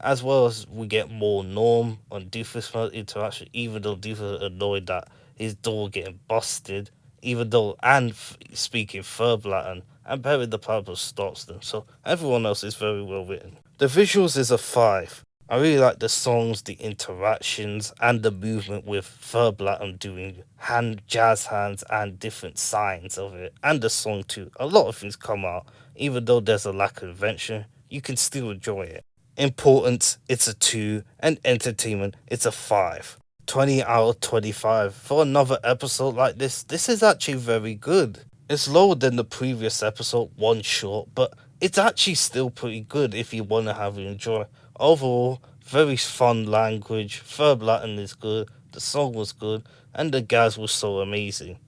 As well as we get more Norm on Doofus' interaction, even though Doofus is annoyed that his door getting busted, speaking Ferb Latin, and Perry the Platypus stops them, so everyone else is very well written. The visuals is a 5. I really like the songs, the interactions, and the movement with Ferb Latin doing jazz hands and different signs of it, and the song too. A lot of things come out, even though there's a lack of invention, you can still enjoy it. Importance, it's a 2, and entertainment, it's a 5. 20 out of 25. For another episode like this is actually very good. It's lower than the previous episode, 1 short, but it's actually still pretty good if you want to have it enjoy. Overall, very fun language, Ferb Latin is good, the song was good, and the guys were so amazing.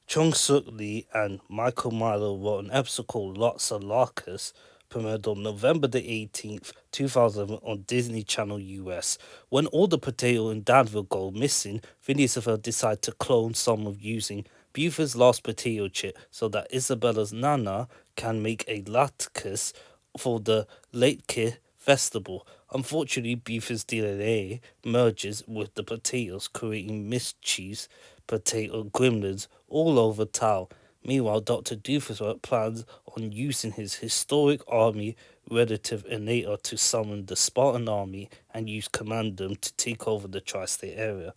Chung Suk Lee and Michael Milo wrote an episode called Lots of Larkus, premiered on November the 18th, 2000 on Disney Channel US. When all the potato in Danville go missing, Phineas and Ferb decide to clone some using Buford's last potato chip so that Isabella's Nana can make a latkes for the Late Kid Festival. Unfortunately, Buford's DNA merges with the potatoes, creating mischief potato gremlins all over town. Meanwhile, Dr. Doofus plans on using his historic army relative Enator to summon the Spartan army and use Commandum to take over the tri-state area.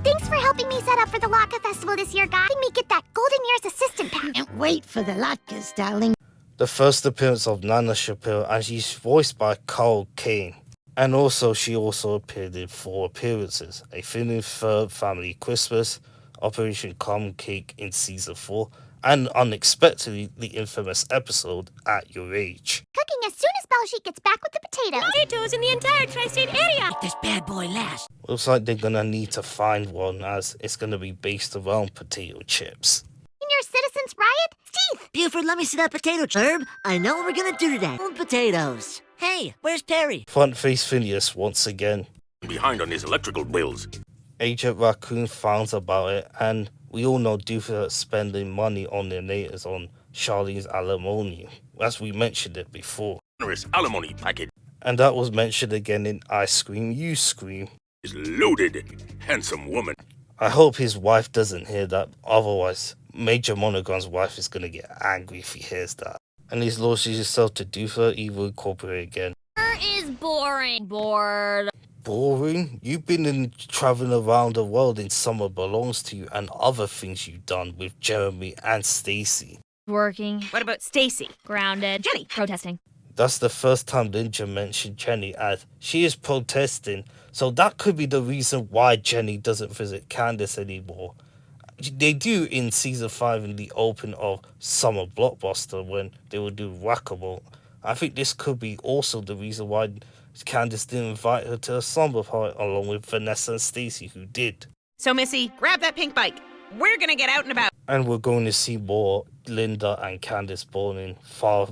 Thanks for helping me set up for the Laka Festival this year, guys. Helping me get that Golden Years assistant pack. And wait for the latkes, darling. The first appearance of Nana Shapiro, and she's voiced by Carl Kane. And she also appeared in 4 appearances: A Phineas and Ferb Family Christmas, Operation Common Cake in Season 4, and unexpectedly the infamous episode At Your Age. Cooking as soon as Bellsheet gets back with the potatoes. Potatoes in the entire tri-state area. Make this bad boy last. Looks like they're gonna need to find one, as it's gonna be based around potato chips. Senior Citizens Riot? Steve! Buford, let me see that potato chip. Herb, I know what we're gonna do today. Potatoes. Hey, where's Perry? Front face Phineas once again. Behind on his electrical bills. Agent Raccoon finds about it, and we all know Doofus is spending money on their natives on Charlene's alimony, as we mentioned it before. Alimony package And that was mentioned again in I Scream, You Scream. is loaded. Handsome woman. I hope his wife doesn't hear that, otherwise Major Monogon's wife is gonna get angry if he hears that. And he's launches himself to Doofus Evil Incorporated again. Is boring. Bored. Boring? You've been in traveling around the world in Summer Belongs to You and other things you've done with Jeremy and Stacy. Working. What about Stacy? Grounded. Jenny. Protesting. That's the first time Ninja mentioned Jenny, as she is protesting, so that could be the reason why Jenny doesn't visit Candace anymore. They do in season 5 in the open of Summer Blockbuster when they will do Whack-A-Mole. I think this could be also the reason why Candace didn't invite her to a summer party along with Vanessa and Stacy, who did. So, Missy, grab that pink bike. We're gonna get out and about. And we're going to see more Linda and Candace bonding,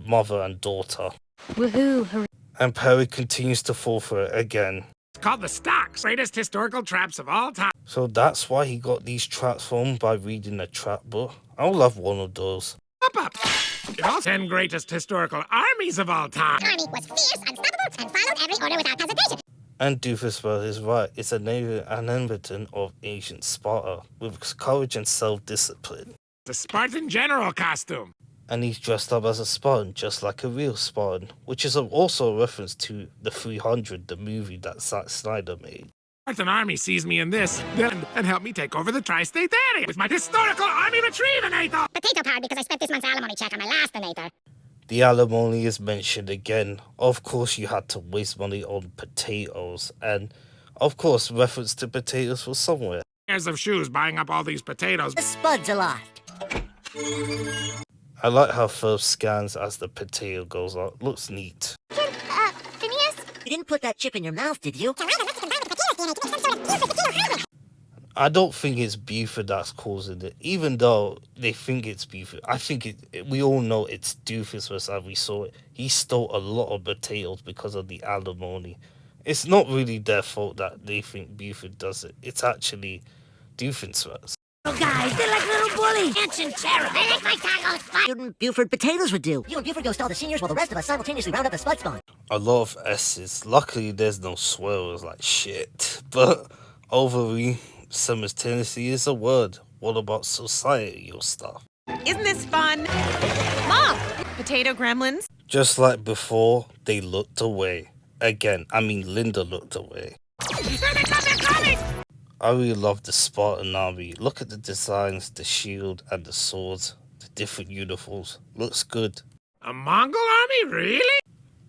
mother and daughter. Woohoo. Hooray. And Perry continues to fall for it again. It's called The Stocks, greatest historical traps of all time. So that's why he got these traps from, by reading a trap book. I would love one of those. Up. It also 10 greatest historical armies of all time. Army was fierce, unstoppable, and followed every order without hesitation. And Doofus is right. It's an inhabitant of ancient Sparta with courage and self-discipline. The Spartan general costume. And he's dressed up as a Spartan, just like a real Spartan, which is also a reference to the 300, the movie that Zack Snyder made. Spartan army sees me in this, and help me take over the tri-state area with my historical army retrievinator. Potato powered because I spent this month's alimony check on my last donator. The alimony is mentioned again. Of course, you had to waste money on potatoes, and of course, reference to potatoes for somewhere. Pairs of shoes buying up all these potatoes. The Spud's aloft. I like how Ferb scans as the potato goes out. Looks neat. Phineas? You didn't put that chip in your mouth, did you? I don't think it's Buford that's causing it, even though they think it's Buford. I think we all know it's Doofus, as we saw it. He stole a lot of potatoes because of the alimony. It's not really their fault that they think Buford does it. It's actually Doofus. Oh, guys, they're like little bullies. Ancient terror. I like my tacos. Shooting Buford potatoes would do. You and Buford go stall the seniors while the rest of us simultaneously round up the Spud spawn. A lot of S's. Luckily, there's no swears like shit. But ovary simultaneously is a word. What about society or stuff? Isn't this fun? Mom! Potato gremlins? Just like before, they looked away. Again, Linda looked away. I really love the Spartan army. Look at the designs, the shield and the swords, the different uniforms. Looks good. A Mongol army, really?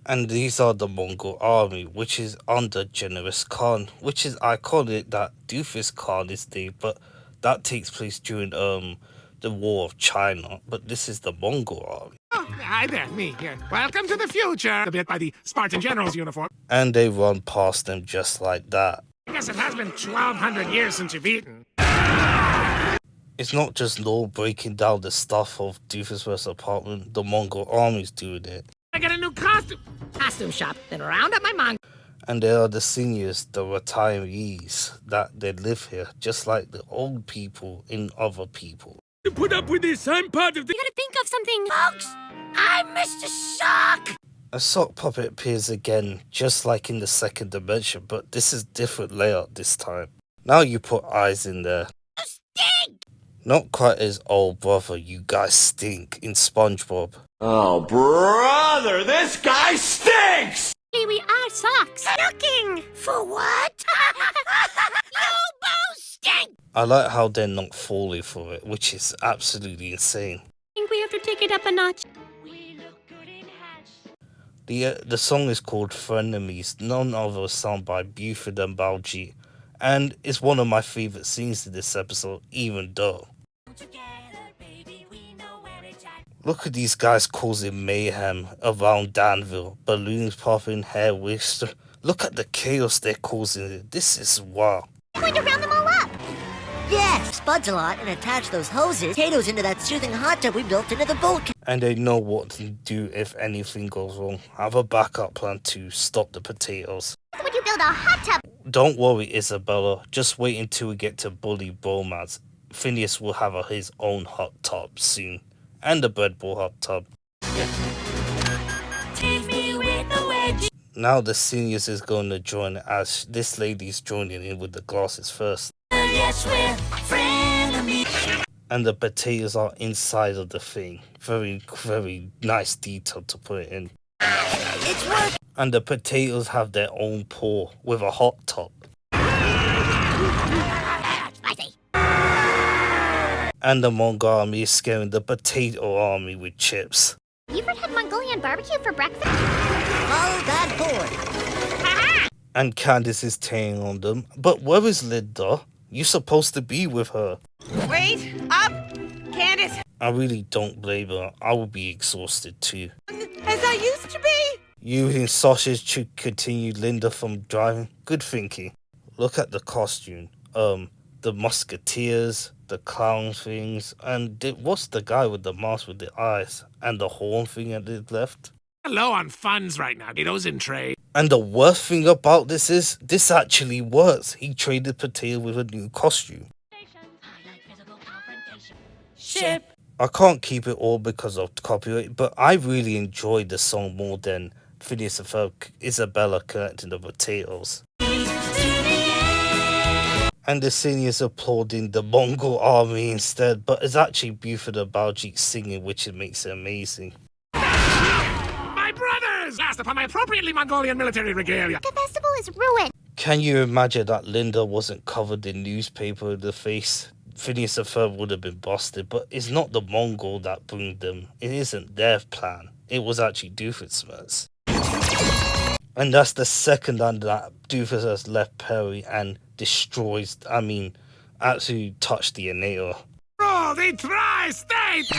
And these are the Mongol army, which is under Generous Khan, which is iconic that Doofus Khan is there, but that takes place during the War of China. But this is the Mongol army. Oh, hi there, me here. Welcome to the future. A bit by the Spartan general's uniform. And they run past them just like that. I guess it has been 1,200 years since you've eaten. It's not just Law breaking down the stuff of Doofus' apartment, the Mongol army's doing it. I get a new costume. Costume shop, then round up my Mongol. And there are the seniors, the retirees, that they live here, just like the old people in other people. To put up with this, I'm part of the... You gotta think of something. Folks, I'm Mr. Sock. A sock puppet appears again, just like in the second dimension, but this is different layout this time. Now you put eyes in there. Stink! Not quite as old brother, you guys stink in SpongeBob. Oh, brother, this guy stinks! We are socks. Looking for what? You both stink! I like how they're not falling for it, which is absolutely insane. I think we have to take it up a notch. The song is called Frenemies, none other sung by Buford and Baljeet, and it's one of my favourite scenes in this episode, even though. Together, baby, we know Look at these guys causing mayhem around Danville. Balloons popping, hair whisked. Look at the chaos they're causing. This is wow. I'm going to round them all up. Yes, spuds a lot and attach those hoses, potatoes into that soothing hot tub we built into the boat. And they know what to do if anything goes wrong. Have a backup plan to stop the potatoes. Would you build a hot tub? Don't worry, Isabella. Just wait until we get to Bully Bromance. Phineas will have his own hot tub soon. And a bread ball hot tub. Take me with the wedge. Now the seniors is going to join as this lady's joining in with the glasses first. Yes, we're frenemies. And the potatoes are inside of the thing. Very, very nice detail to put it in. It's working. And the potatoes have their own paw with a hot top. Spicy. And the Mongol army is scaring the potato army with chips. Buford had Mongolian barbecue for breakfast? Follow that board. And Candace is tearing on them. But where is Linda? You're supposed to be with her. Wait, up! Candace! I really don't blame her. I would be exhausted too. As I used to be! Using sausage to continue Linda from driving. Good thinking. Look at the costume. The musketeers, the clown things, and what's the guy with the mask with the eyes and the horn thing at the left? Low on funds right now. Potatoes in trade. And the worst thing about this is, this actually works. He traded Potato with a new costume. Ship. I can't keep it all because of copyright, but I really enjoyed the song more than Phineas and Ferb, Isabella collecting the potatoes. And the seniors applauding the Mongol army instead, but it's actually Buford and Baljeet singing, which makes it amazing. My brothers! Last upon my appropriately Mongolian military regalia. The festival is ruined. Can you imagine that Linda wasn't covered in newspaper in the face? Phineas and Ferb would have been busted, but it's not the Mongol that bring them. It isn't their plan. It was actually Doofenshmirtz. And that's the second time that Doofus has left Perry and actually touched the Anator. Roll the tri-state!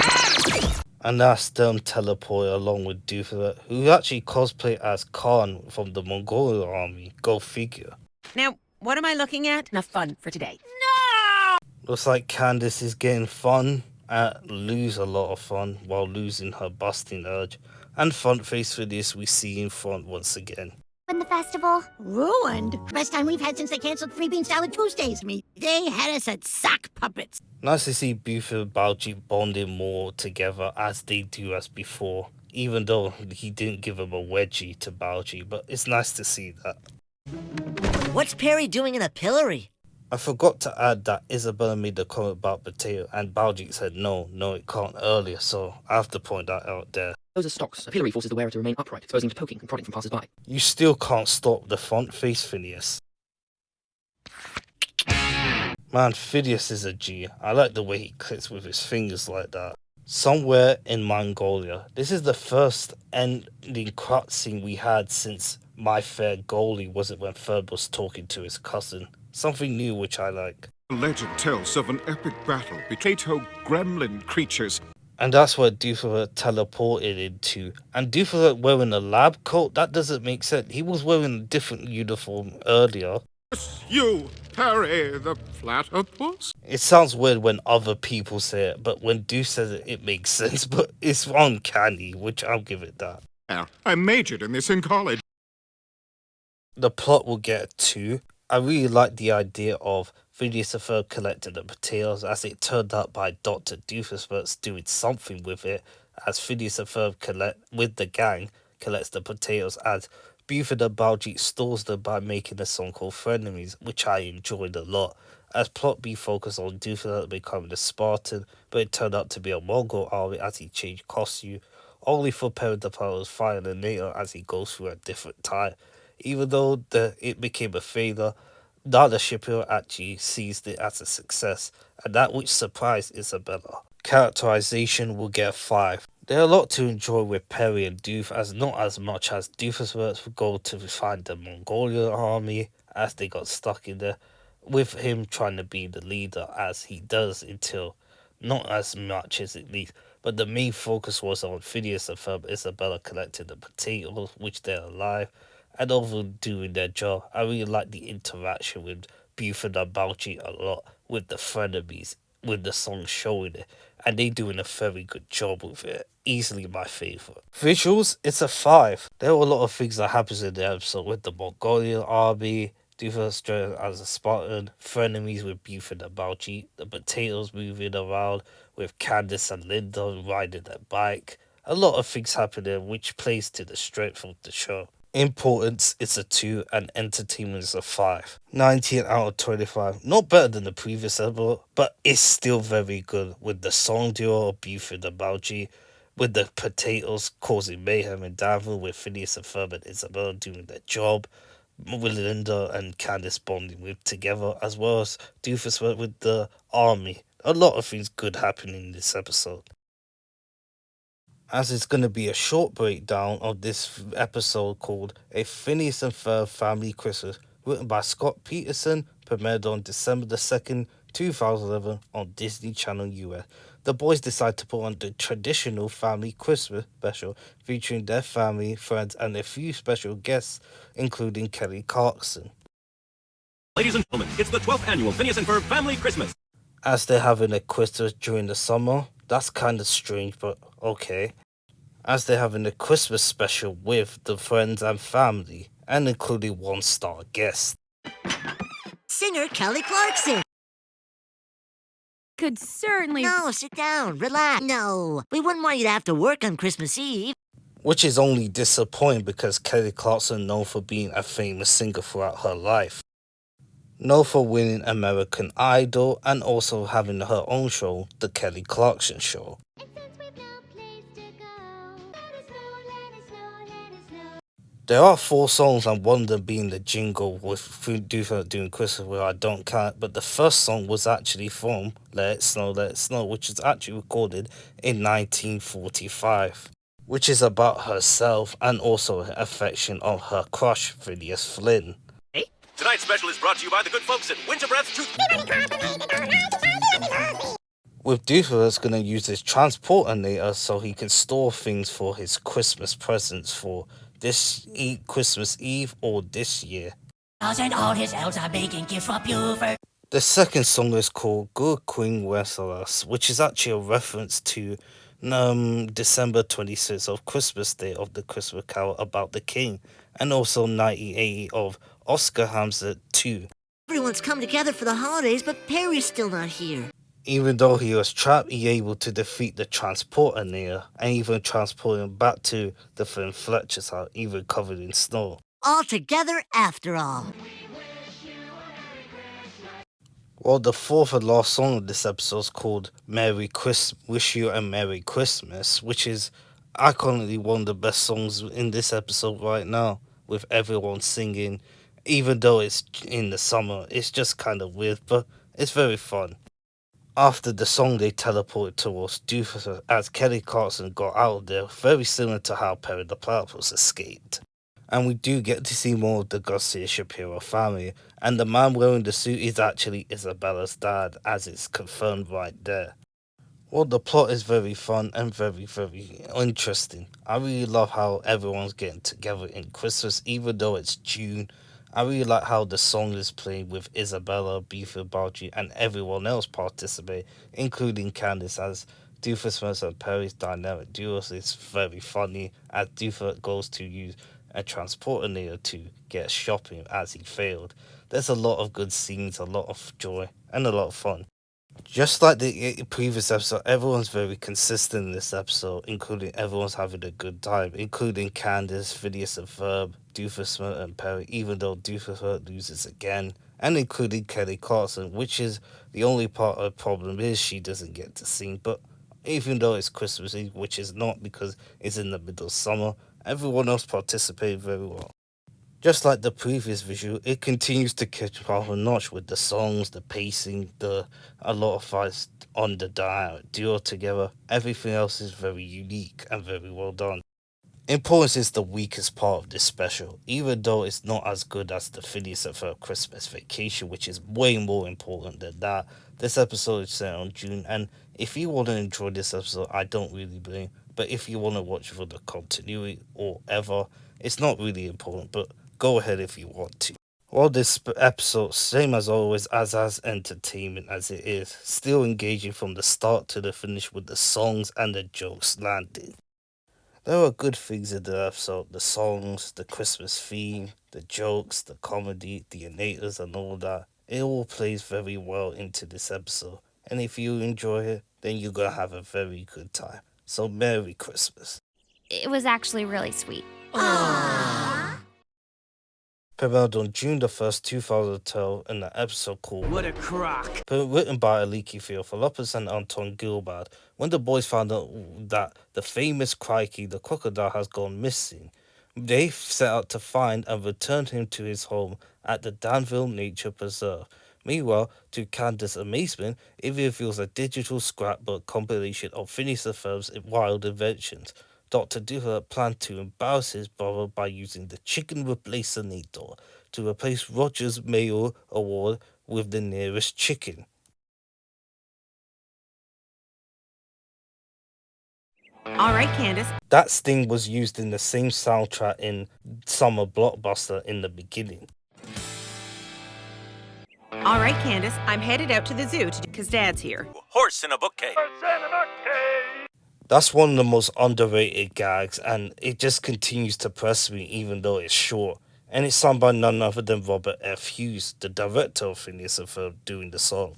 And that's them teleport along with Doofus, who actually cosplay as Khan from the Mongolian army. Go figure. Now, what am I looking at? Enough fun for today. Looks like Candace is getting fun, lose a lot of fun while losing her busting urge. And front face for this we see in front once again. When the festival Ruined? Best time we've had since they canceled Free Bean Salad Tuesdays. They had us at sock puppets. Nice to see Buford and Baljeet bonding more together as they do as before. Even though he didn't give him a wedgie to Baljeet, but it's nice to see that. What's Perry doing in a pillory? I forgot to add that Isabella made the comment about potato and Baljeet said no, it can't earlier, so I have to point that out there. Those are stocks. A pillory forces the wearer to remain upright, exposing to poking and prodding from passers-by. You still can't stop the front face, Phineas. Man, Phineas is a G. I like the way he clicks with his fingers like that. Somewhere in Mongolia. This is the first ending cutscene we had since My Fair Goalie wasn't when Ferb was talking to his cousin. Something new which I like. Legend tells of an epic battle between potato gremlin creatures. And that's where Doofus teleported into. And Doofus wearing a lab coat? That doesn't make sense. He was wearing a different uniform earlier. You, Perry the platypus? It sounds weird when other people say it, but when Doof says it, it makes sense. But it's uncanny, which I'll give it that. I majored in this in college. The plot will get to. I really like the idea of Phineas and Ferb collecting the potatoes, as it turned out by Dr. Doofenshmirtz doing something with it, as Phineas and Ferb with the gang collects the potatoes, as Buford and Baljeet stores them by making a song called Frenemies, which I enjoyed a lot. As plot B focused on Doofenshmirtz becoming a Spartan, but it turned out to be a Mongol army as he changed costume, only for Perry the Platypus firing a NATO as he goes through a different time. Even though it became a failure, Nada Shapiro actually sees it as a success, and that which surprised Isabella. Characterization will get a 5. There are a lot to enjoy with Perry and Doof, as not as much as Doofenshmirtz would go to find the Mongolian army, as they got stuck in there, with him trying to be the leader as he does until not as much as it leads. but the main focus was on Phineas and Ferb Isabella collecting the potatoes, which they're alive, and over doing their job. I really like the interaction with Buford and Balchi a lot, with the frenemies, with the song showing it, and they doing a very good job with it. Easily my favourite. Visuals, it's a 5. There were a lot of things that happens in the episode with the Mongolian army, Doofus dressed as a Spartan, frenemies with Buford and Balchi, the potatoes moving around with Candace and Linda riding their bike. A lot of things happening which plays to the strength of the show. Importance, it's a 2, and entertainment is a 5. 19 out of 25. Not better than the previous episode, but it's still very good with the song duo of Buford and Balchi, with the potatoes causing mayhem in Danville, with Phineas and Ferb and Isabel doing their job, with Linda and Candace bonding with together, as well as Doofus with the army. A lot of things good happening in this episode. As it's going to be a short breakdown of this episode called A Phineas and Ferb Family Christmas, written by Scott Peterson, premiered on December the 2nd, 2011 on Disney Channel US. The boys decide to put on the traditional family Christmas special featuring their family, friends, and a few special guests, including Kelly Clarkson. Ladies and gentlemen, it's the 12th annual Phineas and Ferb Family Christmas. As they're having a Christmas during the summer, that's kind of strange, but okay. As they're having a Christmas special with the friends and family, and including one star guest. Singer Kelly Clarkson. Could certainly... No, sit down, relax. No, we wouldn't want you to have to work on Christmas Eve. Which is only disappointing because Kelly Clarkson known for being a famous singer throughout her life. Known for winning American Idol and also having her own show, The Kelly Clarkson Show. There are 4 songs and one of them being the jingle with Doofus doing Christmas where I don't count, but the first song was actually from Let It Snow, which was actually recorded in 1945, which is about herself and also her affection of her crush, Phineas Flynn. Tonight's special is brought to you by the good folks at Winter Breath Tooth. With Doofus going to use his transporter so he can store things for his Christmas presents for this Christmas Eve or this year. And all his elves are making gifts for Buford. The second song is called Good Queen Wenceslas, which is actually a reference to December 26th of Christmas Day of the Christmas Carol about the King, and also 1980 of Oscar Hamlet 2. Everyone's come together for the holidays, but Perry's still not here. Even though he was trapped, he able to defeat the transporter and even transport him back to the Flynn Fletcher's house, even covered in snow. All together after all. Well, the fourth and last song of this episode is called Wish You a Merry Christmas, which is iconically one of the best songs in this episode right now, with everyone singing. Even though it's in the summer, it's just kind of weird, but it's very fun. After the song, they teleported towards Doofus as Kelly Clarkson got out of there, very similar to how Perry the Platypus escaped. And we do get to see more of the Garcia Shapiro family, and the man wearing the suit is actually Isabella's dad, as it's confirmed right there. Well, the plot is very fun and very, very interesting. I really love how everyone's getting together in Christmas, even though it's June. I really like how the song is played with Isabella, Buford, Balchi, and everyone else participate, including Candace, as Doofus and Perry's dynamic duo is very funny, as Doofus goes to use a transporter to get shopping as he failed. There's a lot of good scenes, a lot of joy, and a lot of fun. Just like the previous episode, everyone's very consistent in this episode, including everyone's having a good time, including Candace, Phineas and Ferb, Doofus and Perry, even though Doofus loses again, and including Kelly Clarkson, which is the only part of the problem is she doesn't get to sing, but even though it's Christmas Eve, which is not because it's in the middle of summer, everyone else participated very well. Just like the previous visual, it continues to catch up a notch with the songs, the pacing, a lot of fights on the duo together. Everything else is very unique and very well done. Importance is the weakest part of this special, even though it's not as good as the Phineas and Ferb Christmas Vacation, which is way more important than that. This episode is set on June, and if you want to enjoy this episode, I don't really blame. But if you want to watch for the continuity or ever, it's not really important, but go ahead if you want to. Well, this episode, same as always, as entertainment as it is, still engaging from the start to the finish with the songs and the jokes landing. There are good things in the episode, the songs, the Christmas theme, the jokes, the comedy, the innators and all that. It all plays very well into this episode, and if you enjoy it, then you're gonna have a very good time. So Merry Christmas. It was actually really sweet. Premiered on June the 1st, 2012 in an episode called What a crock. Written by Aliki Theophilopoulos and Anton Gilbert. When the boys found out that the famous Crikey the crocodile has gone missing, they set out to find and return him to his home at the Danville Nature Preserve. Meanwhile, to Candace's amazement, it reveals a digital scrapbook compilation of Phineas and Ferb's wild inventions. Dr. Doolittle planned to embarrass his brother by using the chicken replacinator to replace Roger's Mayor Award with the nearest chicken. All right, Candace. That sting was used in the same soundtrack in Summer Blockbuster in the beginning. All right, Candace. I'm headed out to the zoo because Dad's here. Horse in a bookcase. That's one of the most underrated gags, and it just continues to press me even though it's short. And it's sung by none other than Robert F. Hughes, the director of Phineas and Ferb, doing the song.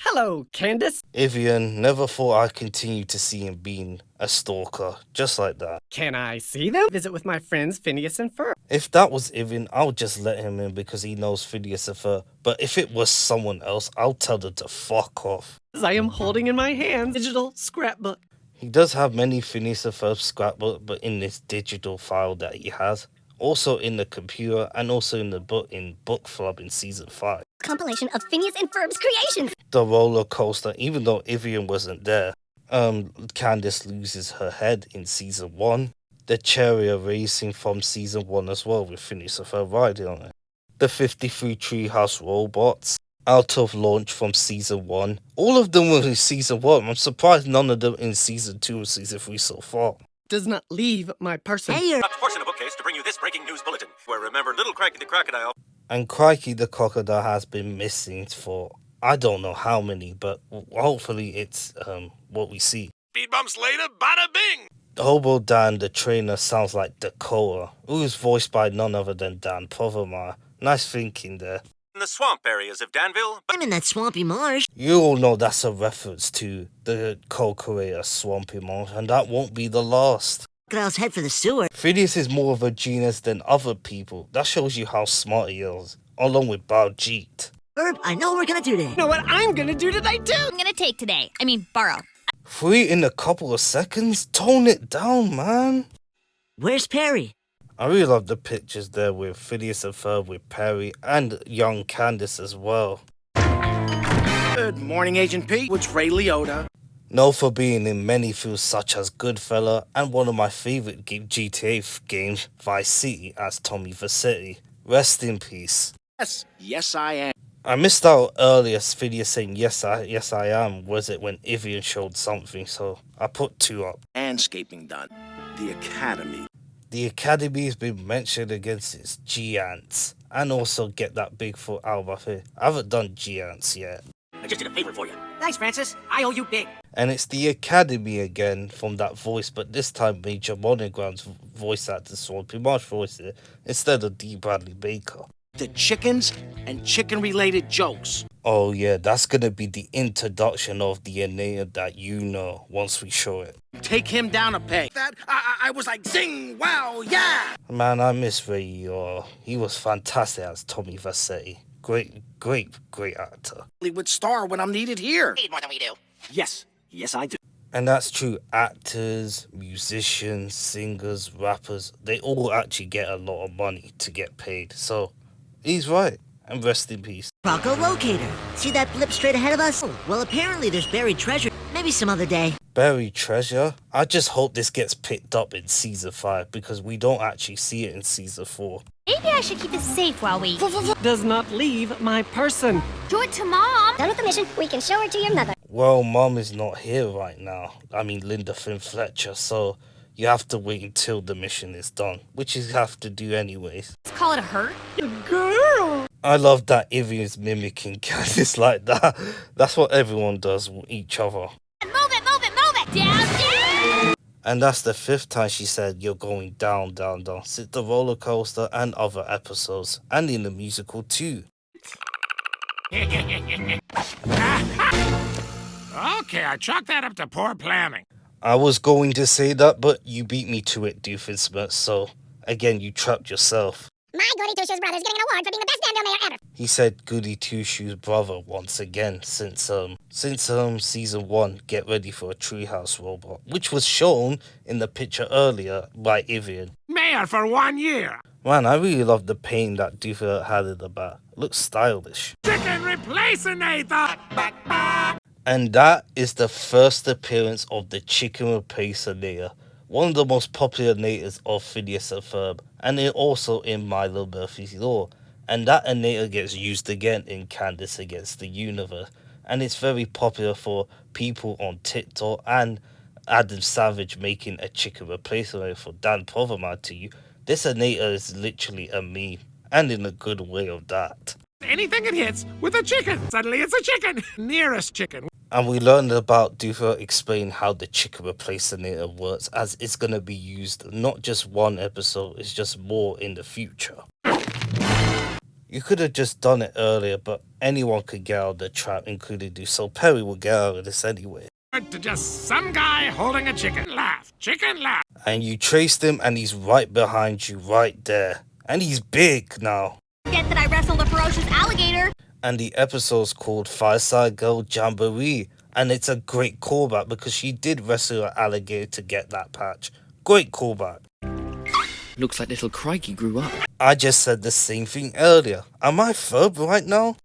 Hello, Candace. Evian never thought I'd continue to see him being a stalker, just like that. Can I see them? Visit with my friends Phineas and Ferb. If that was Evian, I would just let him in because he knows Phineas and Ferb. But if it was someone else, I'll tell them to fuck off. I am holding in my hand digital scrapbook. He does have many Phineas and Ferb scrapbook, but in this digital file that he has. Also in the computer and also in the book in Book Club in season 5. Compilation of Phineas and Ferb's creations. The roller coaster, even though Evian wasn't there. Candace loses her head in season 1. The chariot racing from season 1 as well with Phineas and Ferb riding on it. The 53 Treehouse robots. Out of launch from season 1. All of them were in season 1. I'm surprised none of them in season 2 or season 3 so far. Does not leave my person. Hey, Horse in a bookcase to bring you this breaking news bulletin. Where remember little Crikey the crocodile. And Crikey the crocodile has been missing for I don't know how many, but hopefully it's what we see. Speed bumps later, bada bing! Hobo Dan the trainer sounds like Dakota, who is voiced by none other than Dan Povermire. Nice thinking there. In the swamp areas of Danville. I'm in that swampy marsh. You all know that's a reference to the co-creator Swampy Marsh, and that won't be the last. Crocodiles head for the sewer. Phineas is more of a genius than other people. That shows you how smart he is, along with Baljeet. Ferb, I know what we're gonna do today. You know what I'm gonna do today too? I'm gonna take today. I mean, borrow. 3 in a couple of seconds? Tone it down, man. Where's Perry? I really love the pictures there with Phineas and Ferb with Perry and young Candace as well. Good morning, Agent P. It's Ray Liotta. Known for being in many films such as Goodfella and one of my favourite GTA games, Vice City, as Tommy Vercetti. Rest in peace. Yes, I am. I missed out earlier Phineas saying yes I am, was it when Evian showed something, so I put 2 up. Landscaping done. The Academy. The Academy has been mentioned against its Giants, and also Get That Bigfoot album here. I haven't done Giants yet. I just did a favor for you. Thanks, Francis. I owe you big. And it's the Academy again from that voice, but this time Major Monogram's voice actor Swampy Marsh voiced it instead of D. Bradley Baker. The chickens and chicken-related jokes. Oh yeah, that's gonna be the introduction of the Aeneid that you know once we show it. Take him down a peg. That I was like, zing, wow, yeah. Man, I miss Ray Liotta. He was fantastic as Tommy Vercetti. Great actor. Hollywood star when I'm needed here. Need more than we do. Yes, I do. And that's true. Actors, musicians, singers, rappers, they all actually get a lot of money to get paid. So he's right. and rest in peace. Rocco Locator. See that blip straight ahead of us? Well, apparently there's buried treasure. Maybe some other day. Buried treasure? I just hope this gets picked up in season 5 because we don't actually see it in season 4. Maybe I should keep this safe while we... Does not leave my person. Show it to Mom. Done with the mission, we can show her to your mother. Well, Mom is not here right now. I mean, Linda Finn Fletcher, so you have to wait until the mission is done, which you have to do anyways. Let's call it a her. Girl. I love that Ivian's mimicking Candace like that. That's what everyone does with each other. Move it, move it, move it! Down! And that's the 5th time she said you're going down, down, down since the roller coaster and other episodes, and in the musical too. Okay, I chalk that up to poor planning. I was going to say that, but you beat me to it, Doofenshmirtz, so again, you trapped yourself. My Goody Two-Shoes brother's getting an award for being the best Danville mayor ever. He said Goody Two-Shoes brother once again since season 1, Get Ready for a Treehouse Robot, which was shown in the picture earlier by Ivian. Mayor for 1 year. Man, I really love the paint that Doofenshmirtz had in the back. Looks stylish. Chicken replacinator. And that is the first appearance of the Chicken Replacinator, one of the most popular nators of Phineas and Ferb, and also in Milo Murphy's Law. And that nator gets used again in Candace Against the Universe, and it's very popular for people on TikTok, and Adam Savage making a chicken replacement for Dan Proverman to you. This nator is literally a meme, and in a good way of that. Anything it hits with a chicken, suddenly it's a chicken. Nearest chicken. And we learned about Doofenshmirtz explain how the chicken replacinator works, as it's going to be used not just one episode, it's just more in the future. You could have just done it earlier, but anyone could get out of the trap, including you, so Perry will get out of this anyway. To just some guy holding a chicken laugh. Chicken laugh. And you traced him, and he's right behind you, right there. And he's big now. Forget that I wrestled a ferocious alligator. And the episode's called Fireside Girl Jamboree. And it's a great callback because she did wrestle an alligator to get that patch. Great callback. Looks like little Crikey grew up. I just said the same thing earlier. Am I Ferb right now?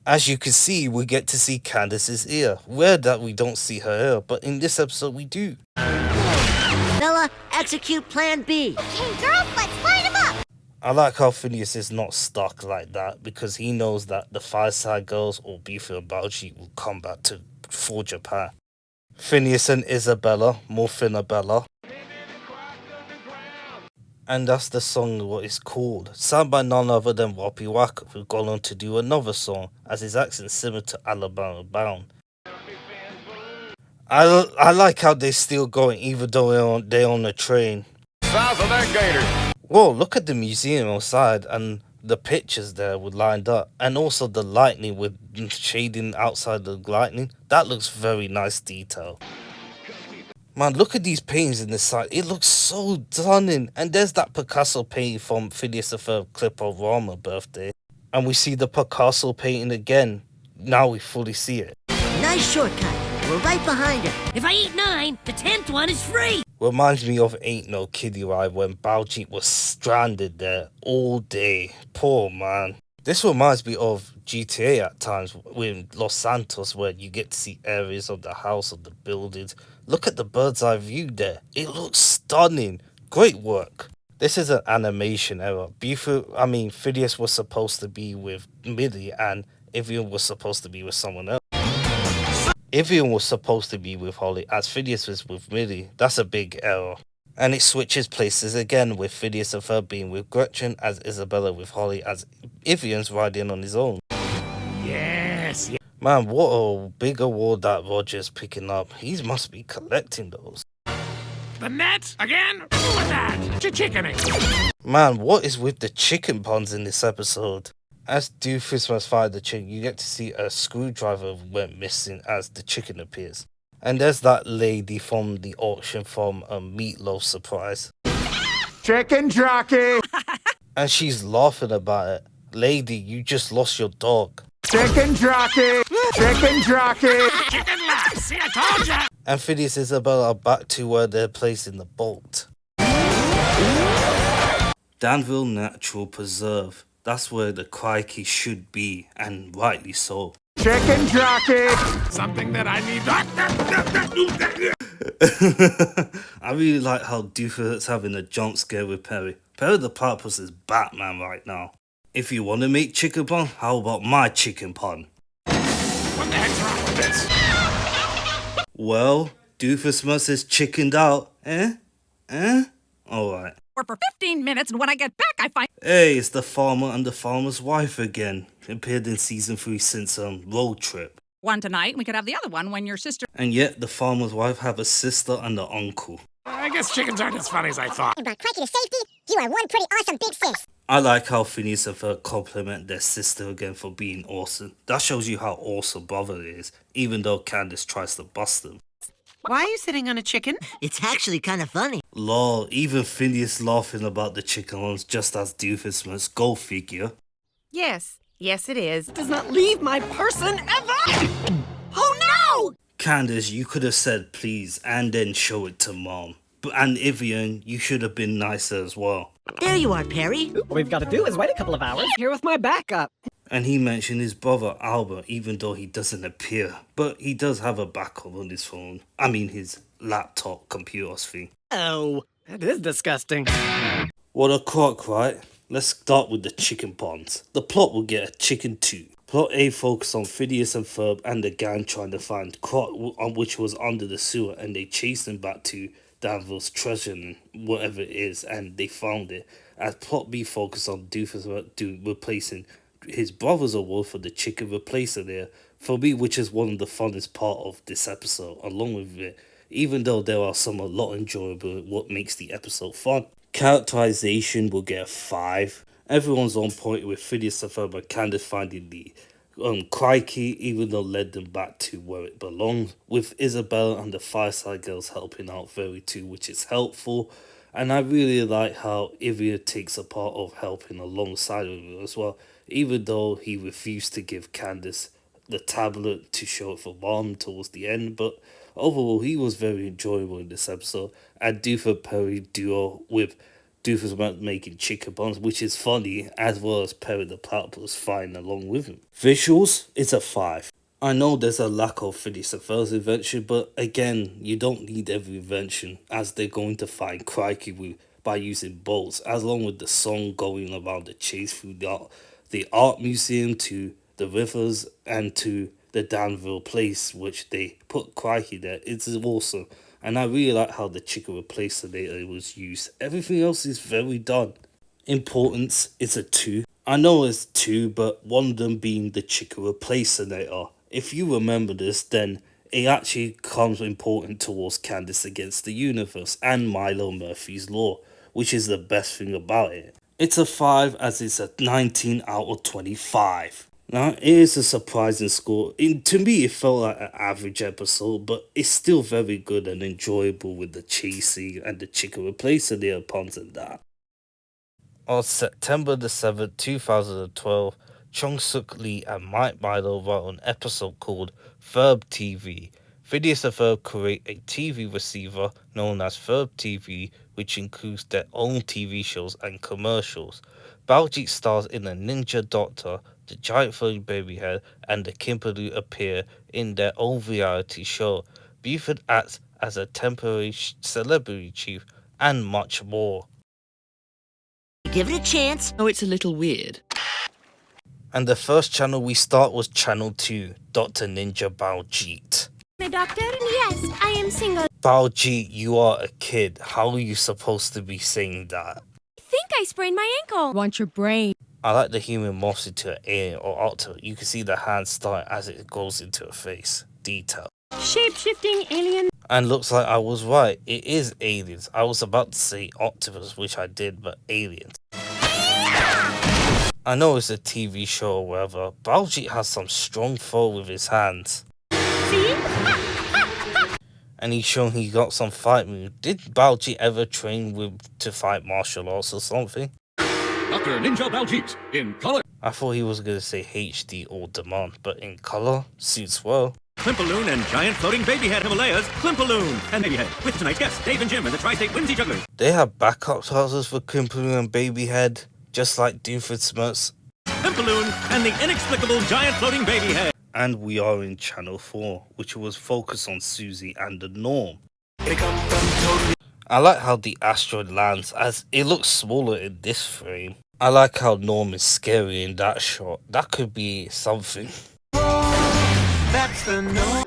As you can see, we get to see Candace's ear. Rare that we don't see her ear, but in this episode we do. Bella, execute Plan B. Okay, girls, let's line them up. I like how Phineas is not stuck like that because he knows that the Fireside Girls or Beefy and Baljeet will come back to for Japan. Phineas and Isabella, more Finabella. And that's the song what it's called. Sung by none other than Robbie Wacker, who gone on to do another song as his accent similar to Alabama Bound. I like how they're still going even though they're on the train. South of that gator. Whoa, look at the museum outside and the pictures there were lined up. And also the lightning with shading outside the lightning. That looks very nice detail. Man, look at these paintings in the side. It looks so stunning. And there's that Picasso painting from Phineas and Ferb clip of Rama birthday. And we see the Picasso painting again. Now we fully see it. Nice shortcut. We're right behind her. If I eat 9, the 10th one is free. Reminds me of Ain't No Kiddie Ride when Baljeet was stranded there all day. Poor man. This reminds me of GTA at times with Los Santos where you get to see areas of the house, of the buildings. Look at the bird's eye view there. It looks stunning. Great work. This is an animation error. Phineas was supposed to be with Millie and Ivian was supposed to be with someone else. Ivian was supposed to be with Holly as Phineas was with Millie. That's a big error. And it switches places again with Phineas and Ferb being with Gretchen as Isabella with Holly as Ivian's riding on his own. Yes. Man, what a big award that Roger's picking up. He must be collecting those. The net again? What's that? Chickening. Man, what is with the chicken puns in this episode? As Doofenshmirtz fired the chicken, you get to see a screwdriver went missing as the chicken appears. And there's that lady from the auction from a Meatloaf surprise. Chicken jockey! And she's laughing about it. Lady, you just lost your dog. Chicken jockey! Chicken jockey! Chicken laugh. See, I told ya. And Phineas and Isabella are back to where they're placing the boat. Danville Natural Preserve. That's where the crikey should be, and rightly so. Chicken jockey! Something that I need. I really like how Doofus is having a jump scare with Perry. Perry the Platypus is Batman right now. If you want to make chicken pun, how about my chicken pun? What the heck's wrong with this? Well, Doofus must has chickened out, eh? Alright. Or for 15 minutes, and when I get back, I find. Hey, it's the farmer and the farmer's wife again. Appeared in season 3 since Road Trip. One tonight, we could have the other one when your sister. And yet, the farmer's wife have a sister and an uncle. I guess chickens aren't as funny as I thought. About crikey to safety, you are one pretty awesome big sis. I like how Phineas and Ferb compliment their sister again for being awesome. That shows you how awesome brother is, even though Candace tries to bust them. Why are you sitting on a chicken? It's actually kind of funny. Lol, even Phineas laughing about the chicken ones just as Doofus must. Go figure. Yes, it is. Does not leave my person ever! Oh no! Candace, you could have said please and then show it to Mom. And Evian, you should have been nicer as well. There you are, Perry. All we've got to do is wait a couple of hours here with my backup. And he mentioned his brother Albert, even though he doesn't appear. But he does have a backup on his phone. I mean his laptop computer thing. Oh, that is disgusting. What a crock, right? Let's start with the chicken puns. The plot will get a chicken too. Plot A focused on Phineas and Ferb and the gang trying to find Croc, which was under the sewer, and they chased him back to Danville's treasure and whatever it is, and they found it. As plot B focused on Doofus replacing his brother's award for the chicken replacer there, for me, which is one of the funnest part of this episode, along with it, even though there are some a lot enjoyable what makes the episode fun. Characterization will get a 5. Everyone's on point with Phineas and Ferb and Candace finding the crikey, even though led them back to where it belongs, with Isabella and the Fireside Girls helping out very too, which is helpful. And I really like how Ivia takes a part of helping alongside of her as well, even though he refused to give Candace the tablet to show it for Mom towards the end. But overall, he was very enjoyable in this episode. And Doofus Perry duo with Doofus making chicken buns, which is funny, as well as Perry the Platypus flying along with him. Visuals, it's a 5. I know there's a lack of Phineas and Ferb's invention, but again, you don't need every invention, as they're going to find crikey by using bolts, as long with the song going around the chase through the art museum to the rivers and to the Danville place, which they put crikey there. It's awesome. And I really like how the chicken replacer was used. Everything else is very done. Importance, it's a 2. I know it's 2, but one of them being the chicken replacer. If you remember this, then it actually comes important towards Candace against the universe and Milo Murphy's Law, which is the best thing about it. It's a 5 as it's a 19 out of 25. Now, it is a surprising score. To me, it felt like an average episode, but it's still very good and enjoyable with the chasing and the chicken replacer there puns and that. On September the 7th, 2012, Chung Suk Lee and Mike Milo wrote an episode called Ferb TV. Phineas and Ferb create a TV receiver known as Ferb TV, which includes their own TV shows and commercials. Baljeet stars in the Ninja Doctor, the Giant Floating Baby Head, and the Kimberly appear in their own reality show. Buford acts as a temporary celebrity chief, and much more. Give it a chance. Oh, it's a little weird. And the first channel we start was Channel 2, Dr. Ninja Baljeet. The doctor? Yes, I am single. Baljeet, you are a kid. How are you supposed to be saying that? I think I sprained my ankle. Want your brain? I like the human morphs into an alien or octo. You can see the hand start as it goes into a face. Detail. Shape-shifting alien. And looks like I was right. It is aliens. I was about to say octopus, which I did, but aliens. I know it's a TV show or whatever. Baljeet has some strong throw with his hands. See? And he's shown he got some fight moves. Did Baljeet ever train to fight martial arts or something? Dr. Ninja Baljeet, in color. I thought he was going to say HD or Demand, but in color, suits well. Klimpaloon and Giant Floating Baby Head Himalayas, Klimpaloon and Baby Head. With tonight's guests, Dave and Jim and the Tri-State Whimsy Jugglers. They have backup trousers for Klimpaloon and Babyhead. just like Doofenshmirtz. Pimpaloon and the inexplicable giant floating baby head. And we are in Channel 4, which was focused on Susie and the Norm. I like how the asteroid lands, as it looks smaller in this frame. I like how Norm is scary in that shot. That could be something. That's the Norm.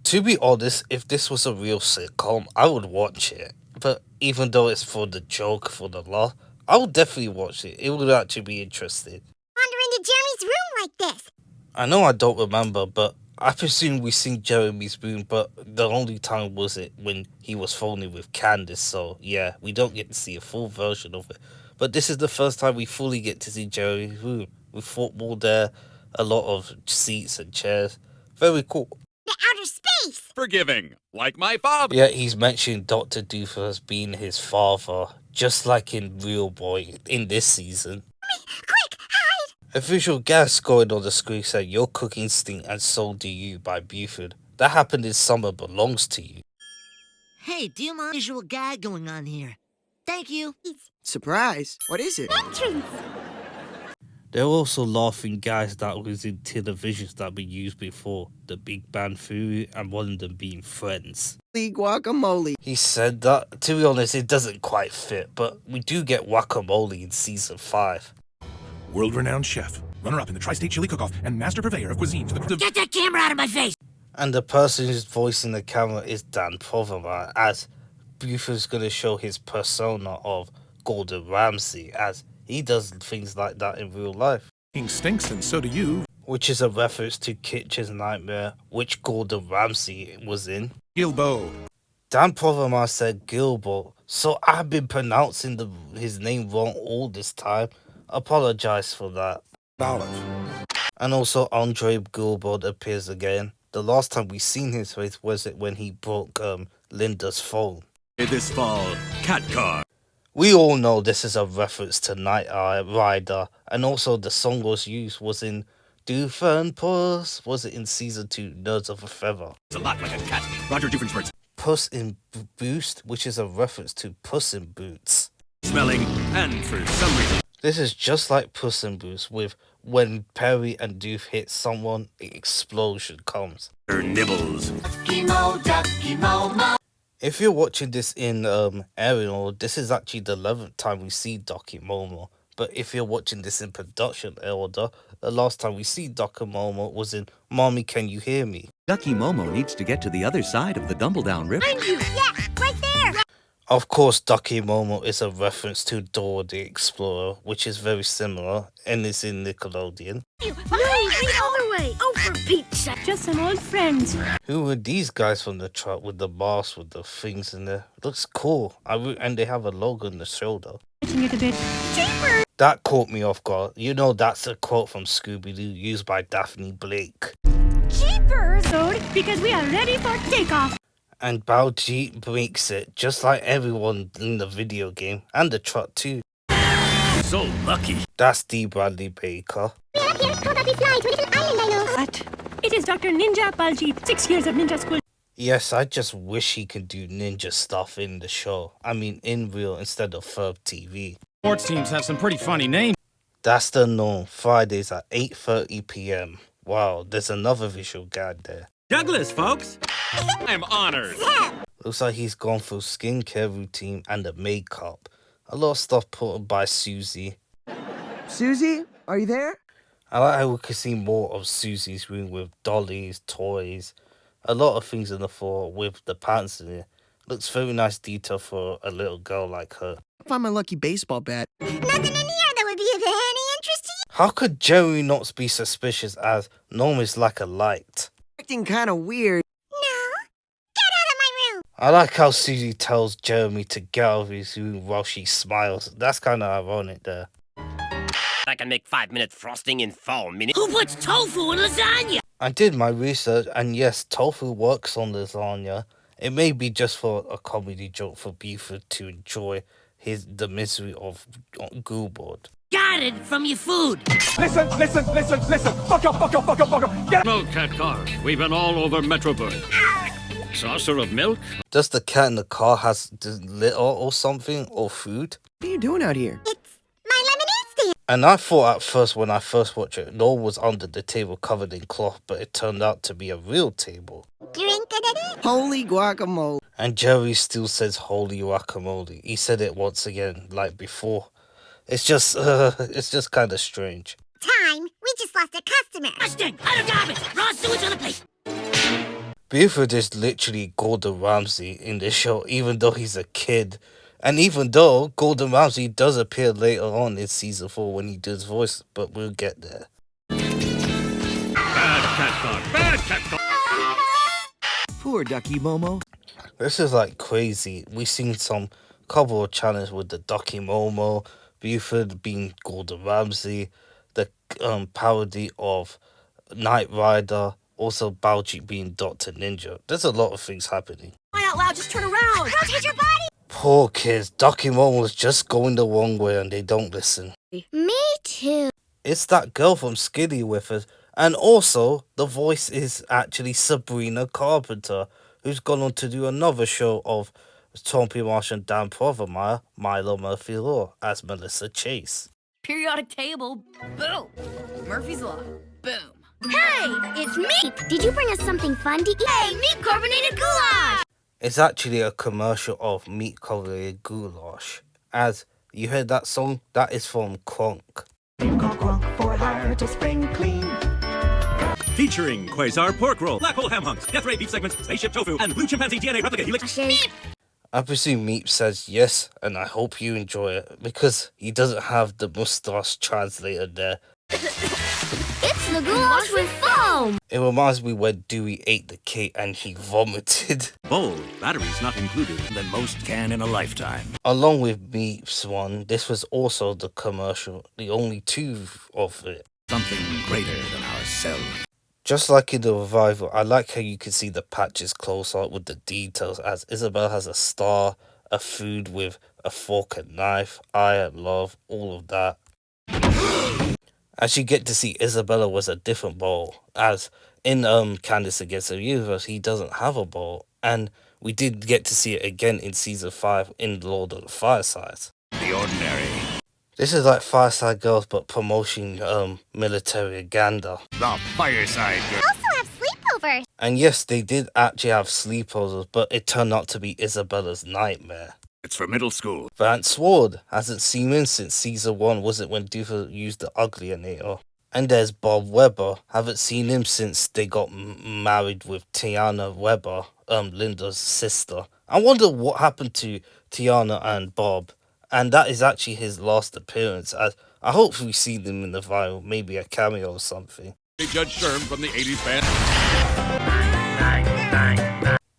To be honest, if this was a real sitcom, I would watch it. But even though it's for the joke, for the laugh, I would definitely watch it. It would actually be interesting. Wander into Jeremy's room like this. I know I don't remember, but I presume we've seen Jeremy's room, but the only time was it when he was phoning with Candace, so yeah, we don't get to see a full version of it. But this is the first time we fully get to see Jeremy's room, with football there, a lot of seats and chairs. Very cool. The outer space! Forgiving, like my father. Yeah, he's mentioning Dr. Doofus being his father, just like in Real Boy in this season. Quick, hide! A visual gas going on the screen said, "Your cooking stink and so do you" by Buford. That happened in Summer Belongs to You. Hey, do you mind visual gag going on here? Thank you. Surprise. What is it? Entrance! They're also laughing guys that was in televisions that we used before, the Big Bang Theory, and one of them being Friends. Guacamole. He said that. To be honest, it doesn't quite fit, but we do get guacamole in season 5. World-renowned chef, runner-up in the Tri-State Chili Cook-Off, and master purveyor of cuisine to the... Get that camera out of my face! And the person who's voicing the camera is Dan Proverman, as Buford's going to show his persona of Gordon Ramsay, as he does things like that in real life. Stinks and so do you. Which is a reference to Kitchen's Nightmare, which Gordon Ramsay was in. Gilbo. Dan Proverman said Gilbo, so I've been pronouncing his name wrong all this time. Apologize for that. And also Andre Gilbert appears again. The last time we seen his face was it when he broke Linda's phone. This fall, Cat Car. We all know this is a reference to Night Rider, and also the song was used was in Doofenshmirtz. Was it in season 2, Nerds of a Feather? It's a lot like a cat. Roger Doofenshmirtz. Puss in Boots, which is a reference to Puss in Boots. Smelling, and for some reason. This is just like Puss in Boots, with when Perry and Doof hit someone, an explosion comes. Her nibbles. If you're watching this in Arial, this is actually the 11th time we see Doki Momo. But if you're watching this in production order, the last time we see Doki Momo was in Mommy, Can You Hear Me? Ducky Momo needs to get to the other side of the Dumbledown River. Find you! Yeah, right there! Of course, Ducky Momo is a reference to Dora the Explorer, which is very similar, and is in Nickelodeon. No, the other way! Oh, for Pete's sake! Just some old friends. Who are these guys from the truck with the mask with the things in there? Looks cool. And they have a logo on the shoulder. It a bit. Jeepers! That caught me off guard. You know that's a quote from Scooby-Doo used by Daphne Blake. Jeepers! Because we are ready for takeoff. And Baljeet breaks it, just like everyone in the video game, and the truck too. So lucky. That's D. Bradley Baker. We are here, probably fly to a little island I know. What? It is Dr. Ninja Baljeet, 6 years of ninja school. Yes, I just wish he could do ninja stuff in the show. I mean, in real instead of Ferb TV. Sports teams have some pretty funny names. That's the norm. Fridays at 8:30 p.m. Wow, there's another visual guide there. Douglas, folks. I'm honored. Looks like he's gone through skincare routine and the makeup. A lot of stuff put up by Susie. Susie, are you there? I like how we can see more of Susie's room with dollies, toys, a lot of things in the floor with the pants in it. Looks very nice detail for a little girl like her. Find my lucky baseball bat. Nothing in here that would be of any interest to you. How could Jerry not be suspicious as Norm is like a light? Acting kind of weird. No. Get out of my room. I like how Susie tells Jeremy to get out of his room while she smiles. That's kind of ironic there. I can make 5-minute frosting in 4 minutes. Who puts tofu in lasagna? I did my research, and yes, tofu works on lasagna. It may be just for a comedy joke for Buford to enjoy the misery of Goobord. Got it from your food. Listen. Fuck up. Get No, Cat Car. We've been all over Metroburg. saucer of milk? Does the cat in the car has litter or something or food? What are you doing out here? My lemonade stand. And I thought at first when I first watched it, Noel was under the table covered in cloth, but it turned out to be a real table. Holy guacamole. And Jerry still says holy guacamole. He said it once again, like before. It's just kind of strange. Time. We just lost a customer. Mustang, out of garbage. Raw sewage on the plate. Buford is literally Gordon Ramsay in this show, even though he's a kid. And even though Gordon Ramsay does appear later on in season 4 when he does voice, but we'll get there. Bad cat dog, bad cat dog. Poor Ducky Momo. This is like crazy. We've seen some couple of channels with the Ducky Momo, Buford being Gordon Ramsay, the parody of Knight Rider, also Baljeet being Dr. Ninja. There's a lot of things happening. Cry out loud, just turn around. Rotate your body. Poor kids, Ducky Momo's just going the wrong way and they don't listen. Me too. It's that girl from Skinny with us. And also, the voice is actually Sabrina Carpenter, who's gone on to do another show of Tom P. Marsh and Dan Provermeyer, Milo Murphy Law, as Melissa Chase. Periodic table. Boom. Murphy's Law. Boom. Hey, it's me. Did you bring us something fun to eat? Hey, meat carbonated goulash. It's actually a commercial of meat carbonated goulash. As you heard that song, that is from Kronk. For hire to spring clean. Featuring Quasar Pork Roll, Black Hole Ham Hunks, Death Ray Beef Segments, Spaceship Tofu, and Blue Chimpanzee DNA Replica Helix. I presume Meep says yes, and I hope you enjoy it, because he doesn't have the mustache translator there. It's the goulash with foam. It reminds me when Dewey ate the cake and he vomited. Bold, batteries not included, than most can in a lifetime. Along with Meep's one, this was also the commercial, the only two of it. Something greater than ourselves. Just like in the revival, I like how you can see the patches close up with the details, as Isabel has a star, a food with a fork and knife, I and love, all of that. As you get to see, Isabella was a different bowl, as in Candace Against the Universe, he doesn't have a bowl, and we did get to see it again in season 5 in Lord of the Firesides. The Ordinary. This is like Fireside Girls, but promoting military aganda. The Fireside Girl. Also have sleepovers. And yes, they did actually have sleepovers, but it turned out to be Isabella's nightmare. It's for middle school. Vance Ward hasn't seen him since season 1, was it when Doofer used the Uglionator? And there's Bob Weber, haven't seen him since they got married with Tiana Weber, Linda's sister. I wonder what happened to Tiana and Bob. And that is actually his last appearance. I hope we see them in the viral, maybe a cameo or something. Judge Sherm from the 80s band.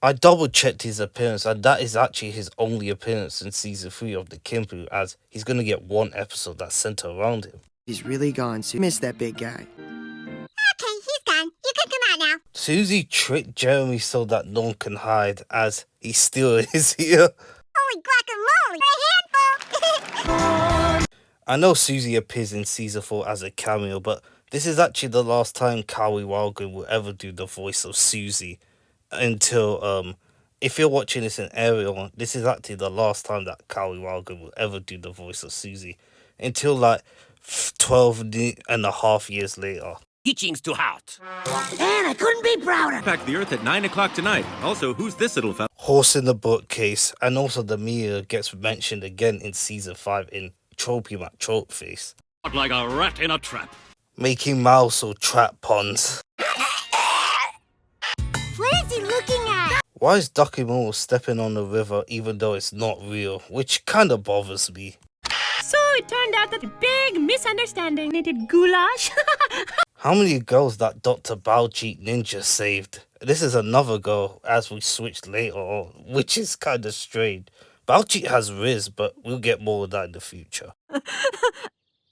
I double checked his appearance, and that is actually his only appearance in season 3 of the Kimpu, as he's gonna get one episode that's centered around him. He's really gone, Sue. Miss that big guy. Okay, he's gone. You can come out now. Susie tricked Jeremy so that no one can hide, as he still is here. Holy guacamole! A handful. I know Susie appears in season 4 as a cameo, but this is actually the last time Cowie Walgan will ever do the voice of Susie. Until, if you're watching this in Ariel, this is actually the last time that Cowie Walgan will ever do the voice of Susie. Until like 12 and a half years later. Teaching's too hot. And I couldn't be prouder. Back the Earth at 9 o'clock tonight. Also, who's this little fella? Horse in the bookcase, and also the Mia gets mentioned again in season 5 in Tropey Mac Tropeface. Like a rat in a trap. Making mouse or trap puns. What is he looking at? Why is Ducky Momo stepping on the river even though it's not real? Which kinda bothers me. So it turned out that a big misunderstanding needed goulash. How many girls that Dr. Baljeet Ninja saved? This is another girl as we switched later on, which is kinda strange. Baljeet has Riz, but we'll get more of that in the future.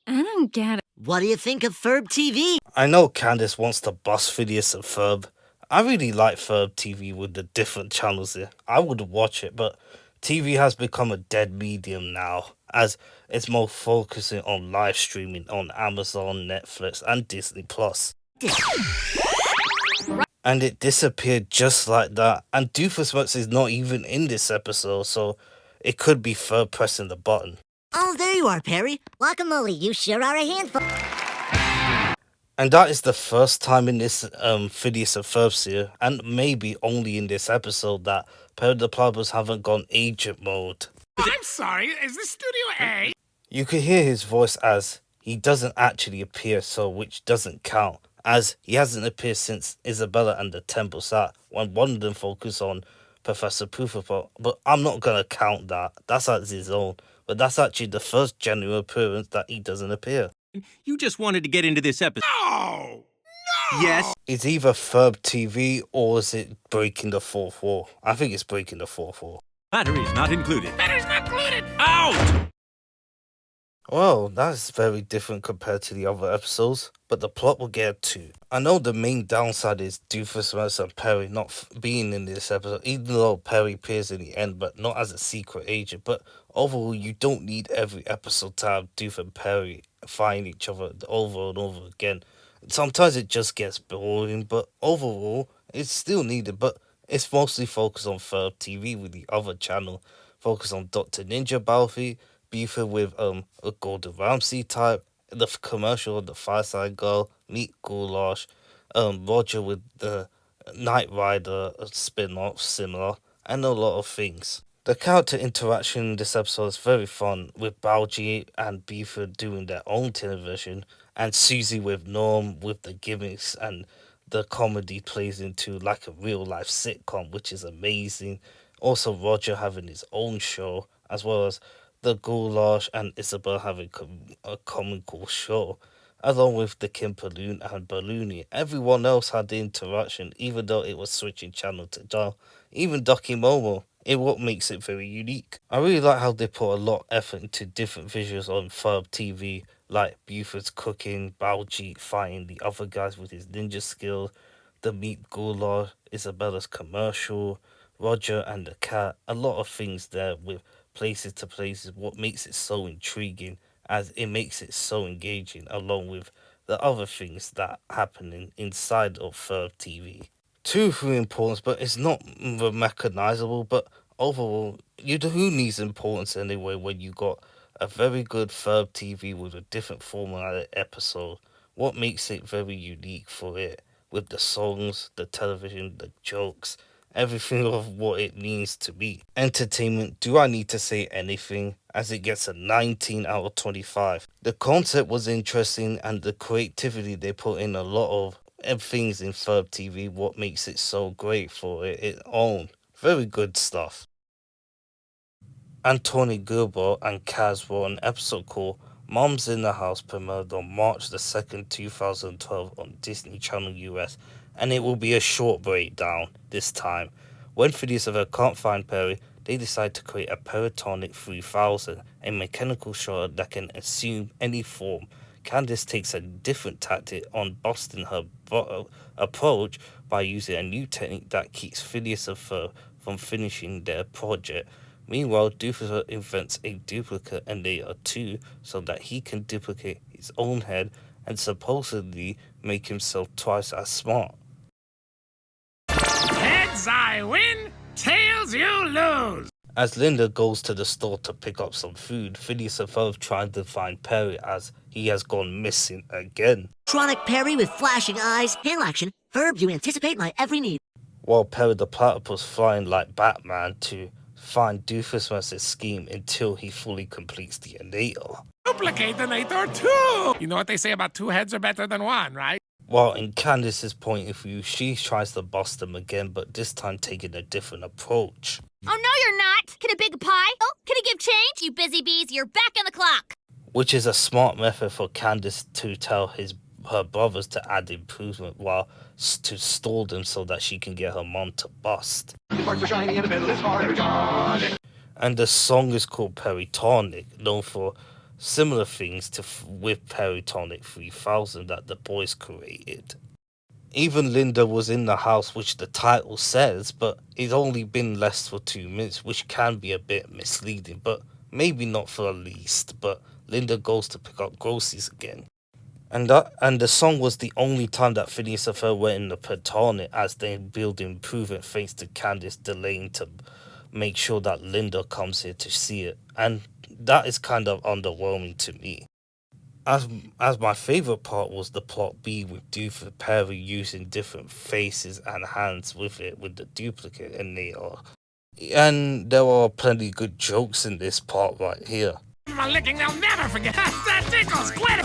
I don't get it. What do you think of Ferb TV? I know Candace wants to bust Phineas and Ferb. I really like Ferb TV with the different channels there. I would watch it, but TV has become a dead medium now, as it's more focusing on live streaming on Amazon, Netflix, and Disney+. And it disappeared just like that. And Doofusworks is not even in this episode, so it could be Ferb pressing the button. Oh, there you are, Perry. Guacamole, you sure are a handful. And that is the first time in this Phineas and Ferb series, and maybe only in this episode, that Perry the Platypus haven't gone agent mode. I'm sorry, is this Studio A? You could hear his voice as he doesn't actually appear, so which doesn't count, as he hasn't appeared since Isabella and the Temple sat, when one of them focused on Professor Pooferpot, but I'm not gonna count that. That's as his own. But that's actually the first genuine appearance that he doesn't appear. You just wanted to get into this episode. No! No! Yes. It's either Ferb TV or is it breaking the fourth wall? I think it's breaking the fourth wall. Batteries not included. Batteries not included! Out! Well, that's very different compared to the other episodes, but the plot will get to. I know the main downside is Doofusworks and Perry not being in this episode, even though Perry appears in the end, but not as a secret agent. But overall, you don't need every episode to have Doof and Perry find each other over and over again. Sometimes it just gets boring, but overall, it's still needed. But it's mostly focused on Ferb TV with the other channel, focused on Dr. Ninja Balfi, beefing with a Gordon Ramsay type, the commercial of the Fireside Girl, Meat Goulash, Roger with the Knight Rider spin-off similar, and a lot of things. The character interaction in this episode is very fun, with Balji and Beaver doing their own television, and Susie with Norm with the gimmicks, and the comedy plays into like a real life sitcom, which is amazing. Also Roger having his own show, as well as the Goulash and Isabel having a comical show, along with the Kim Balloon and Balloony. Everyone else had the interaction, even though it was switching channel to channel. Even Ducky Momo, what makes it very unique. I really like how they put a lot of effort into different visuals on Ferb TV, like Buford's cooking, Baljeet fighting the other guys with his ninja skills, the Meat Goulash, Isabella's commercial, Roger and the cat. A lot of things there with places to places, what makes it so intriguing, as it makes it so engaging, along with the other things that happening inside of Ferb TV. Two for importance, but it's not recognizable. But overall, who needs importance anyway when you got a very good Ferb TV with a different format episode? What makes it very unique for it, with the songs, the television, the jokes, everything of what it needs to be. Entertainment, do I need to say anything, as it gets a 19 out of 25. The concept was interesting, and the creativity they put in a lot of things in Ferb TV, what makes it so great for its own. Very good stuff. Anthony Gilbert and Kaz were on an episode called Mom's in the House, premiered on March the 2nd, 2012 on Disney Channel US, and it will be a short breakdown this time. When Phineas and Ferb can't find Perry, they decide to create a Peritonic 3000, a mechanical shutter that can assume any form. Candace takes a different tactic on busting her approach by using a new technique that keeps Phineas and Ferb from finishing their project. Meanwhile, Doofus invents a duplicate Layer 2 so that he can duplicate his own head and supposedly make himself twice as smart. Heads I win, tails you lose. As Linda goes to the store to pick up some food, Phineas and Ferb trying to find Perry as he has gone missing again. Tronic Perry with flashing eyes, hail action. Ferb, you anticipate my every need. While Perry the Platypus flying like Batman to find Doofusworks' scheme until he fully completes the Nator. Duplicate the Nator too! You know what they say about two heads are better than one, right? While in Candace's point of view, she tries to bust them again, but this time taking a different approach. Oh, no, you're not. Can a big pie? Oh, can I give change? You busy bees, you're back on the clock. Which is a smart method for Candace to tell her brothers to add improvement while to stall them so that she can get her mom to bust. And the song is called Peritonic, known for similar things with Peritonic 3000 that the boys created. Even Linda was in the house, which the title says, but it's only been less for 2 minutes, which can be a bit misleading, but maybe not for the least. But Linda goes to pick up groceries again. And the song was the only time that Phineas and Ferb were in the Platonic, as they build improvement thanks to Candace delaying to make sure that Linda comes here to see it. And that is kind of underwhelming to me. As my favourite part was the plot B with Doof and Perry using different faces and hands with the duplicate and and there are plenty good jokes in this part right here. My licking they'll never forget. That tickles. Quit.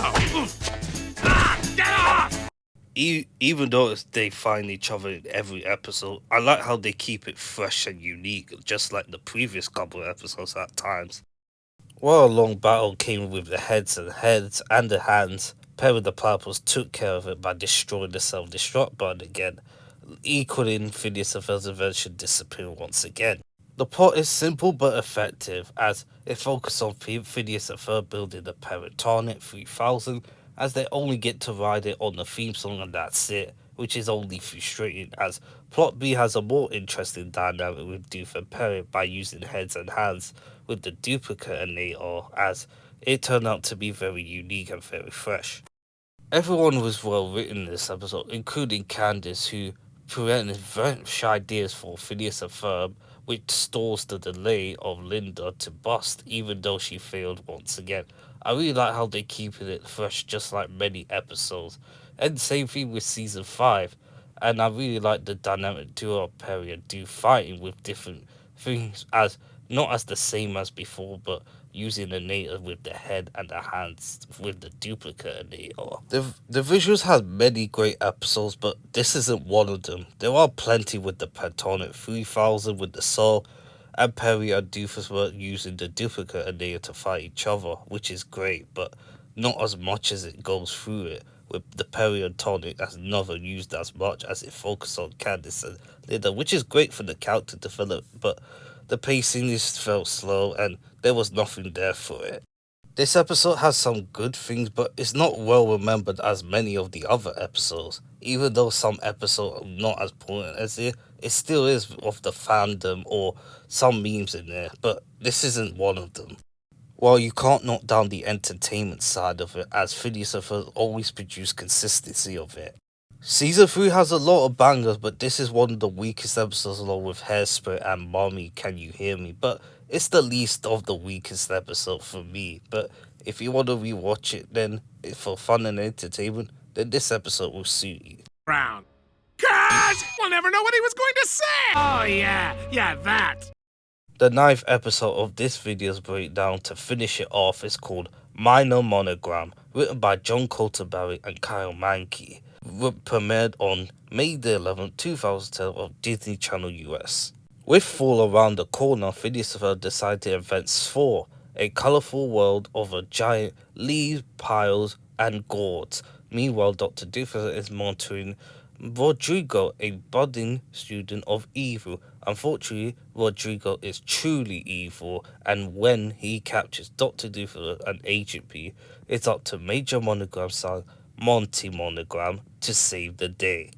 Get off! Even though they find each other in every episode, I like how they keep it fresh and unique, just like the previous couple of episodes at times. While a long battle came with the heads and the hands, Perry the Platypus took care of it by destroying the self-destruct button again, equaling Phineas and Ferb's invention disappearing once again. The plot is simple but effective, as it focuses on Phineas and Ferb building the Paratonic 3000, as they only get to ride it on the theme song and that's it, which is only frustrating, as Plot B has a more interesting dynamic with Doof and Perry by using heads and hands with the Duplicator, as it turned out to be very unique and very fresh. Everyone was well written in this episode, including Candace, who presented fresh ideas for Phineas and Ferb, which stalls the delay of Linda to bust, even though she failed once again. I really like how they keeping it fresh, just like many episodes. And same thing with season 5. And I really like the dynamic duo of Perry and Doof fighting with different things, as not as the same as before, but using the native with the head and the hands with the duplicate native. The visuals has many great episodes, but this isn't one of them. There are plenty with the Platonic 3000 with the soul, and Perry and Doofus were using the duplicate native to fight each other, which is great, but not as much as it goes through it, with the Periodonic as never used as much, as it focused on Candace and Linda, which is great for the character development, but the pacing just felt slow and there was nothing there for it. This episode has some good things, but it's not well remembered as many of the other episodes. Even though some episodes are not as important as it still is of the fandom or some memes in there, but this isn't one of them. While you can't knock down the entertainment side of it, as Phineas and Ferb always produce consistency of it. Season 3 has a lot of bangers, but this is one of the weakest episodes, along with Hairspray and Mommy Can You Hear Me, but it's the least of the weakest episode for me. But if you want to rewatch it, then for fun and entertainment, then this episode will suit you. Round. Cause we'll never know what he was going to say! Oh yeah, that. The 9th episode of this video's breakdown, to finish it off, is called Minor Monogram, written by John Coulterberry and Kyle Mankey. Premiered on May the 11th, 2010 of Disney Channel US. With Fall Around the Corner, Phineas and Ferb decide to invent Sphere, a colourful world of a giant leaves, piles, and gourds. Meanwhile, Dr. Doofus is monitoring Rodrigo, a budding student of evil. Unfortunately, Rodrigo is truly evil, and when he captures Dr. Doofus and Agent P, it's up to Major Monogram's son, Monty Monogram, to save the day.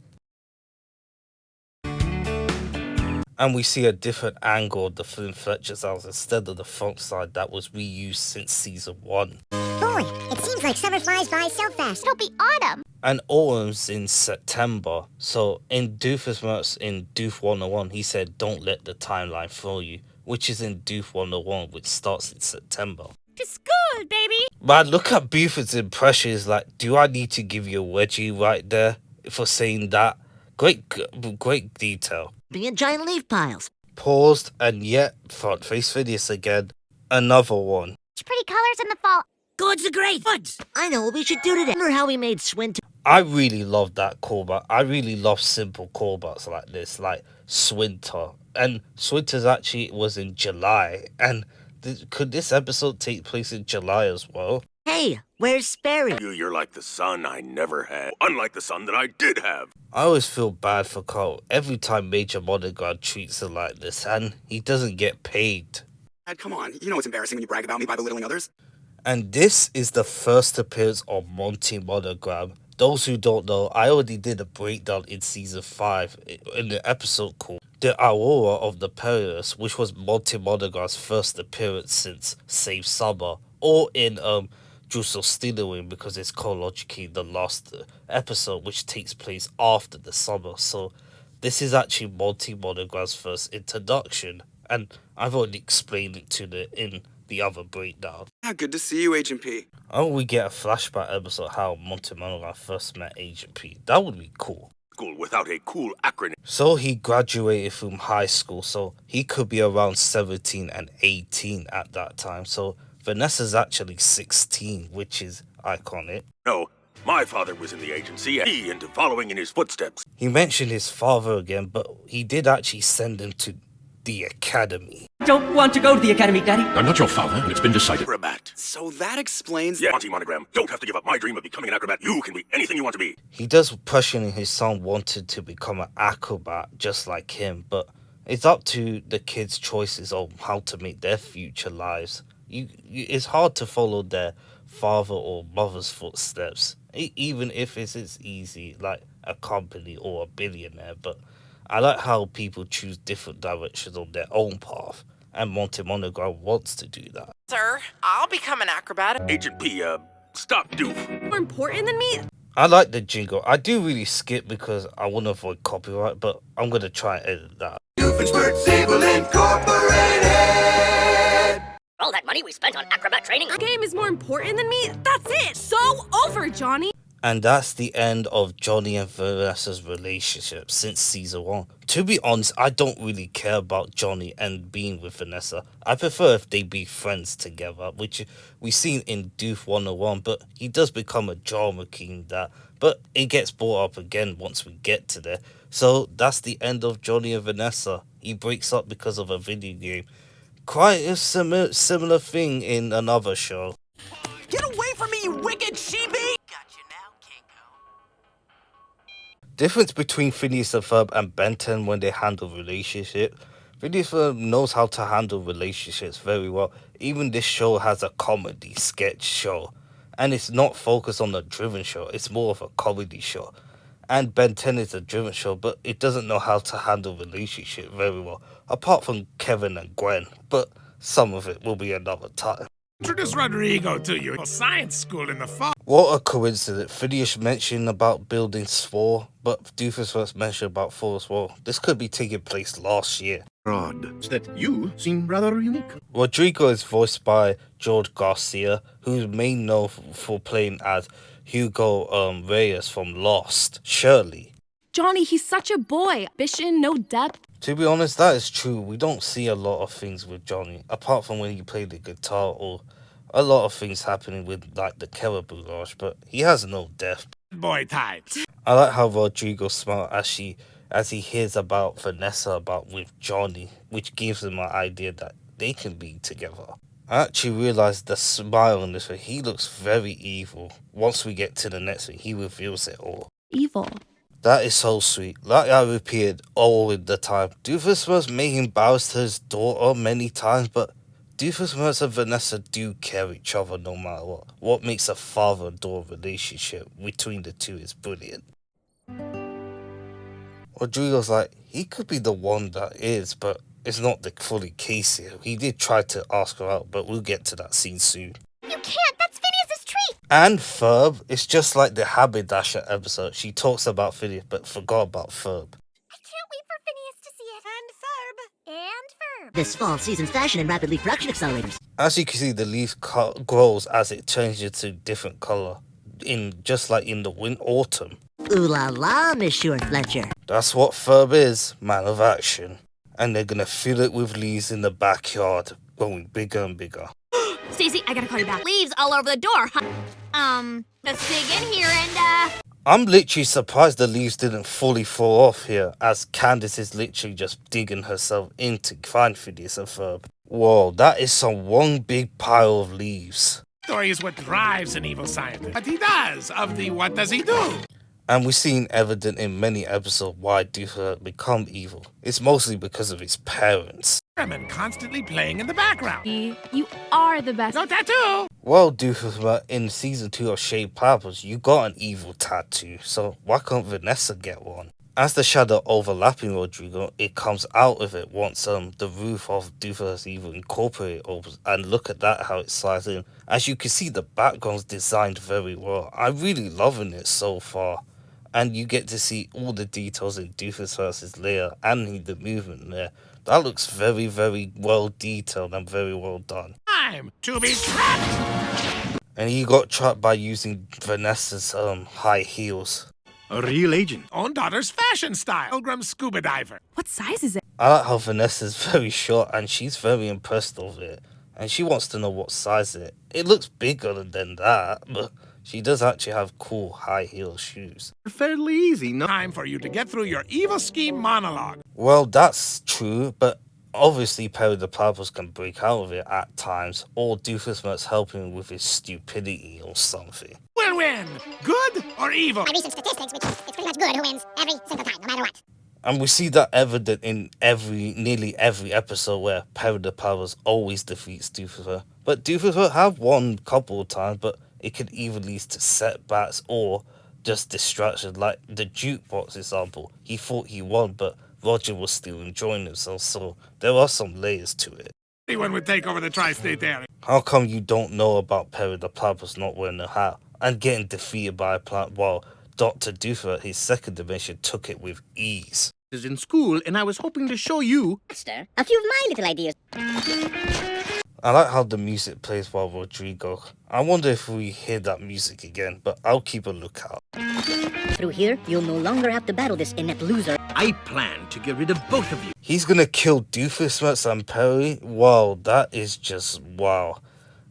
And we see a different angle of the Flynn Fletcher's house instead of the front side that was reused since season 1. Boy, it seems like summer flies by so fast. It'll be autumn. And autumn's in September. So in Doofus Mertz in Doof 101, he said, "Don't let the timeline fool you," which is in Doof 101, which starts in September. To school, baby! Man, look at Buford's impression. Is like, do I need to give you a wedgie right there for saying that? Great detail. Being giant leaf piles. Paused, and yet front face Phineas again. Another one. Pretty colors in the fall. Gods are great. What? I know what we should do today. Remember how we made Swinter? I really love that callback. I really love simple callbacks like this, like Swinter. And Swinter's actually was in July. And could this episode take place in July as well? Hey, where's Sperry? You're like the son I never had, unlike the son that I did have. I always feel bad for Carl every time Major Monogram treats her like this, and he doesn't get paid. Dad, come on. You know it's embarrassing when you brag about me by belittling others. And this is the first appearance of Monty Monogram. Those who don't know, I already did a breakdown in season 5 in the episode called The Aurora of the Perilous, which was Monty Monogram's first appearance since Save Summer, or in Druso still win because it's chronologically the last episode, which takes place after the summer. So this is actually Monty Monogram's first introduction, and I've already explained it in the other breakdown. Yeah, good to see you, Agent P. Oh, we get a flashback episode how Monty Monogram first met Agent P. That would be cool. School without a cool acronym. So he graduated from high school, so he could be around 17 and 18 at that time. So Vanessa's actually 16, which is iconic. No, my father was in the agency and he into following in his footsteps. He mentioned his father again, but he did actually send him to the academy. Don't want to go to the academy, Daddy. I'm not your father, and it's been decided. Acrobat. So that explains... Yeah, Monty Monogram, don't have to give up my dream of becoming an acrobat. You can be anything you want to be. He does questioning his son wanted to become an acrobat just like him, but it's up to the kids' choices on how to make their future lives. It's hard to follow their father or mother's footsteps, even if it's as easy like a company or a billionaire. But I like how people choose different directions on their own path, and Monty Monogram wants to do that. Sir, I'll become an acrobat. Agent P, stop doof. More important than me? I like the jingle. I do really skip because I want to avoid copyright, but I'm going to try and edit that. Doofenshmirtz Incorporated. All that money we spent on acrobat training. The game is more important than me? That's it! So over, Johnny! And that's the end of Johnny and Vanessa's relationship since season 1. To be honest, I don't really care about Johnny and being with Vanessa. I prefer if they be friends together, which we've seen in Doof 101, but he does become a drama king that. But it gets brought up again once we get to there. So that's the end of Johnny and Vanessa. He breaks up because of a video game. Quite a similar thing in another show. Get away from me, you wicked sheepy! Difference between Phineas and Ferb and Ben 10 when they handle relationships. Phineas and Ferb knows how to handle relationships very well. Even this show has a comedy sketch show. And it's not focused on a driven show. It's more of a comedy show. And Ben 10 is a driven show, but it doesn't know how to handle relationships very well. Apart from Kevin and Gwen. But some of it will be another time. Introduce Rodrigo to you. Science school in the fall. What a coincidence. Phineas mentioned about building Spore, but Doofenshmirtz mentioned about 4 as well. This could be taking place last year. Odd. That you seem rather unique. Rodrigo is voiced by George Garcia, who's mainly known for playing as Hugo Reyes from Lost, Shirley. Johnny, he's such a boy. Ambition, no depth. To be honest, that is true. We don't see a lot of things with Johnny, apart from when he played the guitar or a lot of things happening with like the Caribou Lodge, but he has no depth. Boy types. I like how Rodrigo smiles as he hears about Vanessa with Johnny, which gives him an idea that they can be together. I actually realized the smile on this one. He looks very evil. Once we get to the next one, he reveals it all. Evil. That is so sweet. Like I repeated all the time, Doofenshmirtz may embarrass his daughter many times, but Doofenshmirtz and Vanessa do care each other no matter what. What makes a father and daughter relationship between the two is brilliant. Rodrigo's like, he could be the one that is, but it's not the fully case here. He did try to ask her out, but we'll get to that scene soon. You can't! That's Phineas's tree! And Ferb, it's just like the Haberdasher episode. She talks about Phineas, but forgot about Ferb. I can't wait for Phineas to see it. And Ferb. And Ferb. This fall season's fashion and rapid leaf production accelerators. As you can see, the leaf grows as it changes to different color, just like in the autumn. Ooh la la, Monsieur Fletcher. That's what Ferb is, man of action. And they're gonna fill it with leaves in the backyard, growing bigger and bigger. Stacey, I gotta call you back. Leaves all over the door. Let's dig in here and, I'm literally surprised the leaves didn't fully fall off here, as Candace is literally just digging herself in to find Phineas and Ferb. Whoa, that is some one big pile of leaves. Story is what drives an evil scientist. But he does, of the what does he do? And we've seen evident in many episodes why Doofenshmirtz become evil. It's mostly because of his parents. And constantly playing in the background. You are the best. No tattoo! Well, Doofenshmirtz, in season 2 of Shade Purples, you got an evil tattoo, so why can't Vanessa get one? As the shadow overlapping Rodrigo, it comes out of it once the roof of Doofus Evil Incorporated opens, and look at that, how it slides in. As you can see, the background's designed very well. I'm really loving it so far. And you get to see all the details in Doofus versus Leia and in the movement there. That looks very, very well detailed and very well done. Time to be trapped! And he got trapped by using Vanessa's high heels. A real agent. Own daughter's fashion style. Pilgrim scuba diver. What size is it? I like how Vanessa's very short and she's very impressed of it. And she wants to know what size it. It looks bigger than that, but she does actually have cool high heel shoes. Fairly easy, no? Time for you to get through your evil scheme monologue. Well, that's true, but obviously Perry the Platypus can break out of it at times, or Doofus must help him with his stupidity or something. Will win, good or evil? By recent statistics, which it's pretty much good who wins every single time, no matter what. And we see that evident in nearly every episode where Perry the Platypus always defeats Doofus. But Doofus have won a couple of times, but it could either lead to setbacks or just distractions, like the jukebox example. He thought he won, but Roger was still enjoying himself, so there are some layers to it. Anyone would take over the tri-state area. How come you don't know about Perry the Platypus not wearing a hat and getting defeated by a plant while Dr. Doofus, his second dimension, took it with ease? I was in school and I was hoping to show you... Master, a few of my little ideas. I like how the music plays while Rodrigo. I wonder if we hear that music again, but I'll keep a lookout. Through here, you'll no longer have to battle this inept loser. I plan to get rid of both of you. He's gonna kill Doofus and Perry? Wow, that is just wow.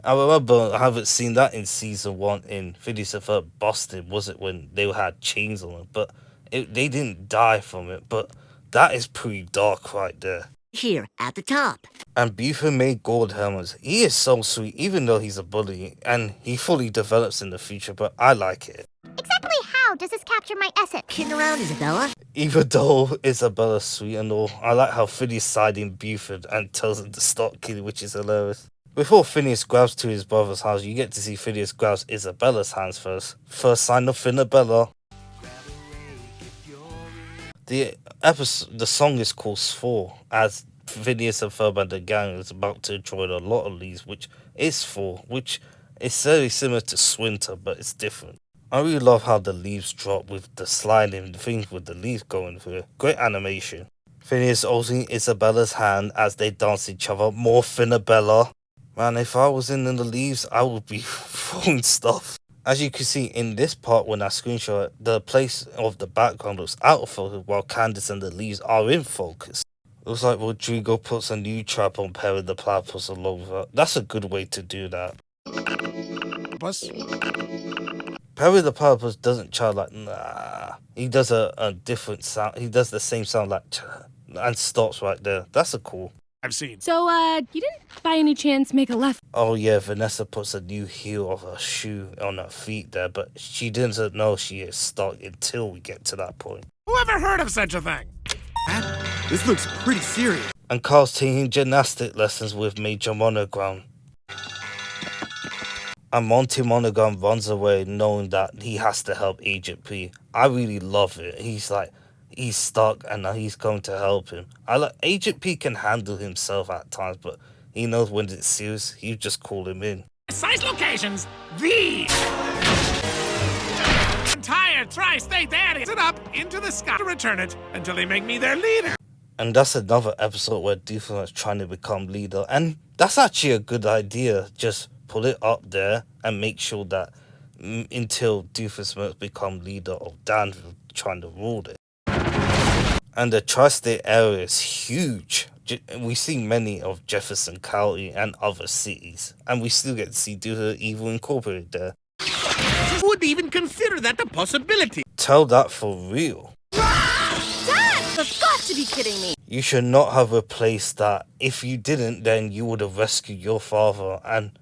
I remember I haven't seen that in season 1 in Phineas and Ferb Boston, was it, when they had chains on them? But they didn't die from it, but that is pretty dark right there. Here, at the top. And Buford made gold helmets. He is so sweet, even though he's a bully, and he fully develops in the future, but I like it. Exactly how does this capture my essence? Kidding around, Isabella? Even though Isabella's sweet and all, I like how Phineas siding Buford and tells him to stop killing, which is hilarious. Before Phineas grabs to his brother's house, you get to see Phineas grabs Isabella's hands first. First sign of Finabella. The song is called Sphere, as Phineas and Ferb and the gang is about to join a lot of leaves, which is Sphere, which is very similar to Swinter, but it's different. I really love how the leaves drop with the sliding things with the leaves going through. Great animation. Phineas holding Isabella's hand as they dance each other. More Finabella. Man, if I was in the leaves, I would be throwing stuff. As you can see in this part when I screenshot it, the place of the background looks out of focus while Candace and the leaves are in focus. Looks like Rodrigo puts a new trap on Perry the Platypus along with her. That's a good way to do that. Perry the Platypus doesn't try like nah. He does a different sound. He does the same sound like and stops right there. That's a cool. I've seen. So, you didn't by any chance make a left? Oh yeah, Vanessa puts a new heel of her shoe on her feet there, but she doesn't know she is stuck until we get to that point. Whoever heard of such a thing? This looks pretty serious. And Carl's taking gymnastic lessons with Major Monogram. And Monty Monogram runs away knowing that he has to help Agent P. I really love it. He's stuck and now he's going to help him. Agent P can handle himself at times, but he knows when it's serious, you just call him in. Precise locations, the entire tri-state area sit up into the sky to return it until they make me their leader. And that's another episode where Doofus is trying to become leader, and that's actually a good idea. Just put it up there and make sure that until Doofus must become leader of Danville, trying to rule it. And the tri-state area is huge. We see many of Jefferson County and other cities, and we still get to see Doofus Evil Incorporated there. Who would even consider that a possibility? Tell that for real. Dad! You've got to be kidding me! You should not have replaced that. If you didn't, then you would have rescued your father and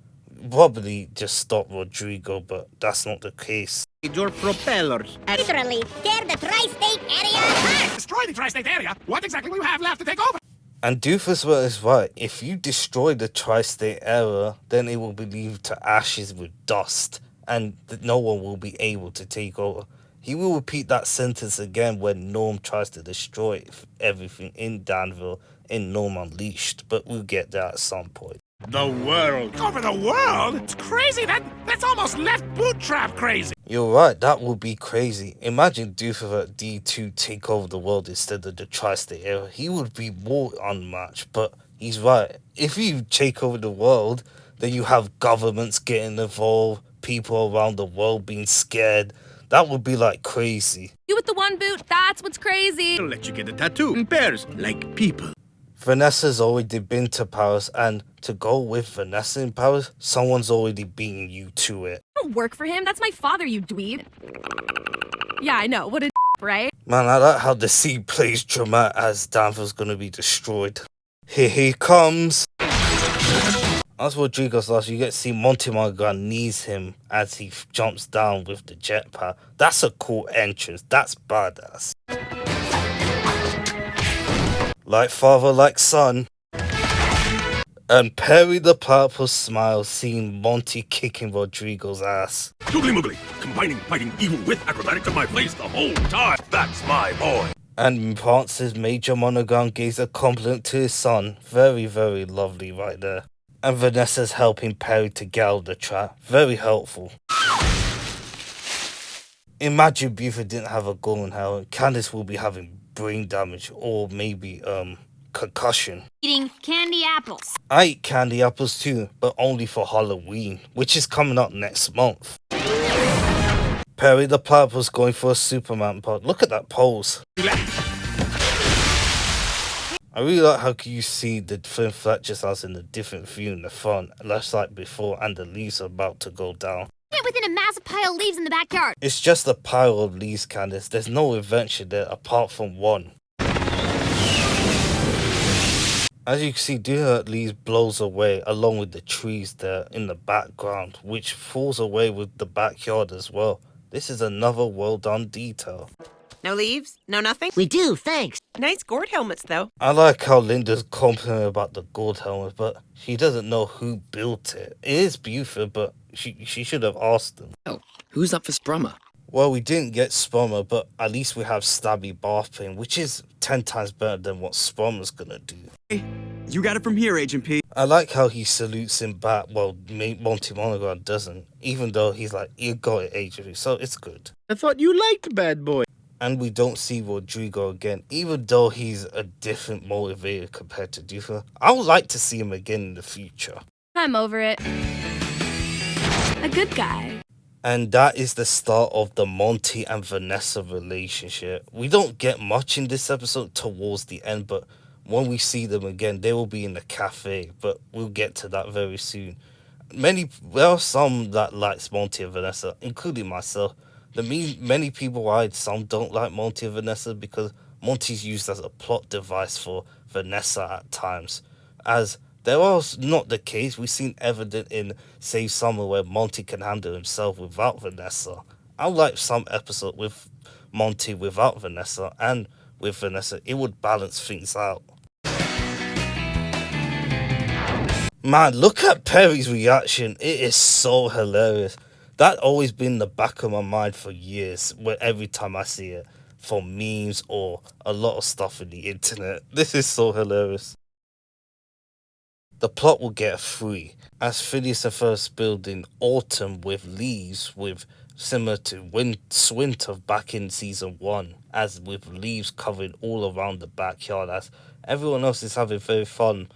probably just stopped Rodrigo, but that's not the case. Your propellers. Literally, tear the tri-state area apart! Destroy the tri-state area? What exactly will you have left to take over? And Doofus is right. If you destroy the tri-state area, then it will be leaved to ashes with dust, and no one will be able to take over. He will repeat that sentence again when Norm tries to destroy everything in Danville in Norm Unleashed, but we'll get there at some point. The world. Over the world? It's crazy. That's almost left boot trap crazy. You're right, that would be crazy. Imagine Doofus at D2 take over the world instead of the Tri-State era. He would be more unmatched, but he's right. If you take over the world, then you have governments getting involved, people around the world being scared. That would be like crazy. You with the one boot, that's what's crazy. I'll let you get a tattoo in pairs, like people. Vanessa's already been to Paris, and to go with Vanessa in Paris, someone's already beating you to it. I don't work for him. That's my father, you dweeb. Yeah, I know. What a right? Man, I like how the scene plays dramatic as Danville's gonna be destroyed. Here he comes. As Rodrigo's lost, you get to see Monty Monaghan knees him as he jumps down with the jetpack. That's a cool entrance. That's badass. Like father, like son. And Perry the Platypus smiles seeing Monty kicking Rodrigo's ass. Googly moogly, combining fighting evil with acrobatics in my face the whole time. That's my boy. And Francis Major Monaghan gives a compliment to his son. Very, very lovely right there. And Vanessa's helping Perry to get out of the trap. Very helpful. Imagine Buford didn't have a golden helmet. Candace will be having brain damage or maybe concussion. Eating candy apples. I eat candy apples too, but only for Halloween, which is coming up next month. Perry the Platypus going for a Superman pod. Look at that pose. I really like how you see the Flynn Fletcher's house in a different view in the front, less like before, and the leaves are about to go down. Get within a massive pile of leaves in the backyard. It's just a pile of leaves, Candace. There's no adventure there apart from one. As you can see, Doofus leaves blows away along with the trees there in the background, which falls away with the backyard as well. This is another well done detail. No leaves? No nothing? We do, thanks. Nice gourd helmets, though. I like how Linda's complimenting about the gold helmet, but she doesn't know who built it. It is Buford, but she should have asked them. Oh, who's up for Sprummer? Well, we didn't get Sprummer, but at least we have Stabby Bath Pain, which is 10 times better than what Sprummer's gonna do. Hey, you got it from here, Agent P. I like how he salutes him back. Well, Monty Monaghan doesn't, even though he's like, you got it, Agent P, so it's good. I thought you liked Bad Boy. And we don't see Rodrigo again, even though he's a different motivator compared to Doofus. I would like to see him again in the future. I'm over it. A good guy. And that is the start of the Monty and Vanessa relationship. We don't get much in this episode towards the end, but when we see them again, they will be in the cafe, but we'll get to that very soon. There are some that likes Monty and Vanessa, including myself. Many people lied. Some don't like Monty and Vanessa because Monty's used as a plot device for Vanessa at times. As there was not the case, we've seen evident in Save Summer where Monty can handle himself without Vanessa. I like some episode with Monty without Vanessa, and with Vanessa, it would balance things out. Man, look at Perry's reaction. It is so hilarious. That always been in the back of my mind for years, where every time I see it, for memes or a lot of stuff in the internet. This is so hilarious. The plot will get free, as Phineas and Ferb building autumn with leaves similar to winter back in season 1, as with leaves covering all around the backyard, as everyone else is having very fun.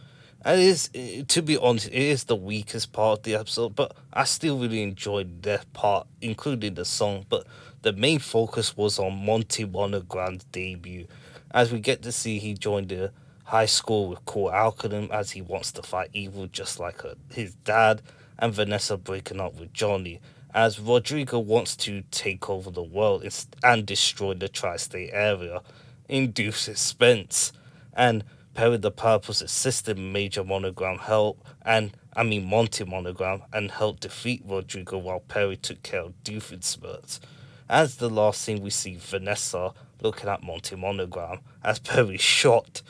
And to be honest, it is the weakest part of the episode, but I still really enjoyed that part, including the song. But the main focus was on Monty Monaghan's debut, as we get to see he joined the high school with Core Alkalim, as he wants to fight evil just like his dad, and Vanessa breaking up with Johnny, as Rodrigo wants to take over the world and destroy the tri-state area in Doofus' expense. And Perry the Platypus assisted Major Monaghan Monty Monaghan, and helped defeat Rodrigo while Perry took care of Doofenshmirtz. As the last scene, we see Vanessa looking at Monty Monaghan as Perry shot,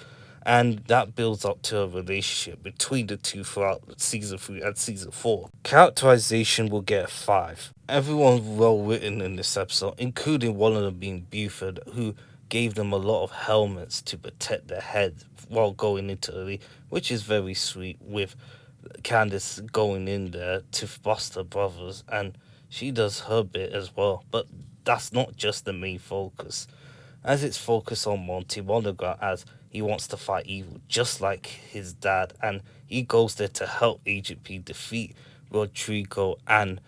and that builds up to a relationship between the two throughout season 3 and season 4. Characterization will get a 5. Everyone's well written in this episode, including one of them being Buford, who gave them a lot of helmets to protect their head while going into the league, which is very sweet, with Candace going in there to bust her brothers, and she does her bit as well. But that's not just the main focus, as it's focused on Monty Monogram, as he wants to fight evil just like his dad, and he goes there to help Agent P defeat Rodrigo and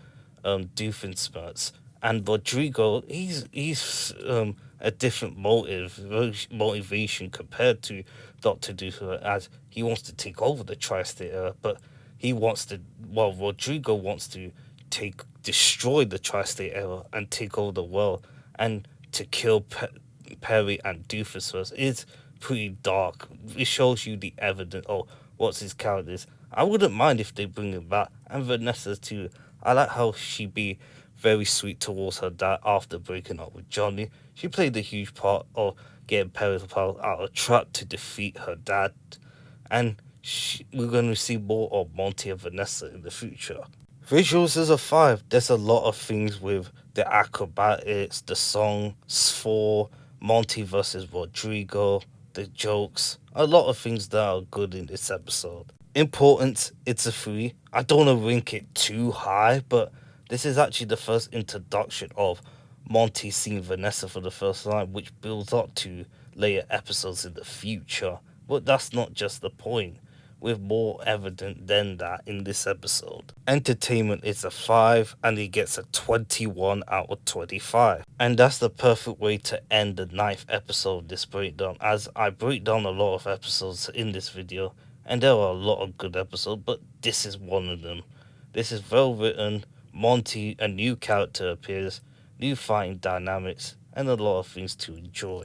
Doofenshmirtz. And Rodrigo, he's a different motivation compared to Dr. Doofenshmirtz, as he wants to take over the Tri-State Era, but Rodrigo wants to destroy the Tri-State Era and take over the world, and to kill Perry and Doofenshmirtz is pretty dark. It shows you the evidence of what's his character is. I wouldn't mind if they bring him back, and Vanessa too. I like how she be very sweet towards her dad after breaking up with Johnny. She played a huge part of getting Perry out of a trap to defeat her dad, and we're going to see more of Monty and Vanessa in the future. Visuals is a 5. There's a lot of things with the acrobatics, the songs for Monty versus Rodrigo, the jokes, a lot of things that are good in this episode. Importance, it's a 3. I don't want to rank it too high, but this is actually the first introduction of Monty seeing Vanessa for the first time, which builds up to later episodes in the future. But that's not just the point, with more evident than that in this episode. Entertainment is a 5, and it gets a 21 out of 25. And that's the perfect way to end the 9th episode of this breakdown, as I break down a lot of episodes in this video, and there are a lot of good episodes, but this is one of them. This is well written. Monty, a new character appears, new fighting dynamics, and a lot of things to enjoy.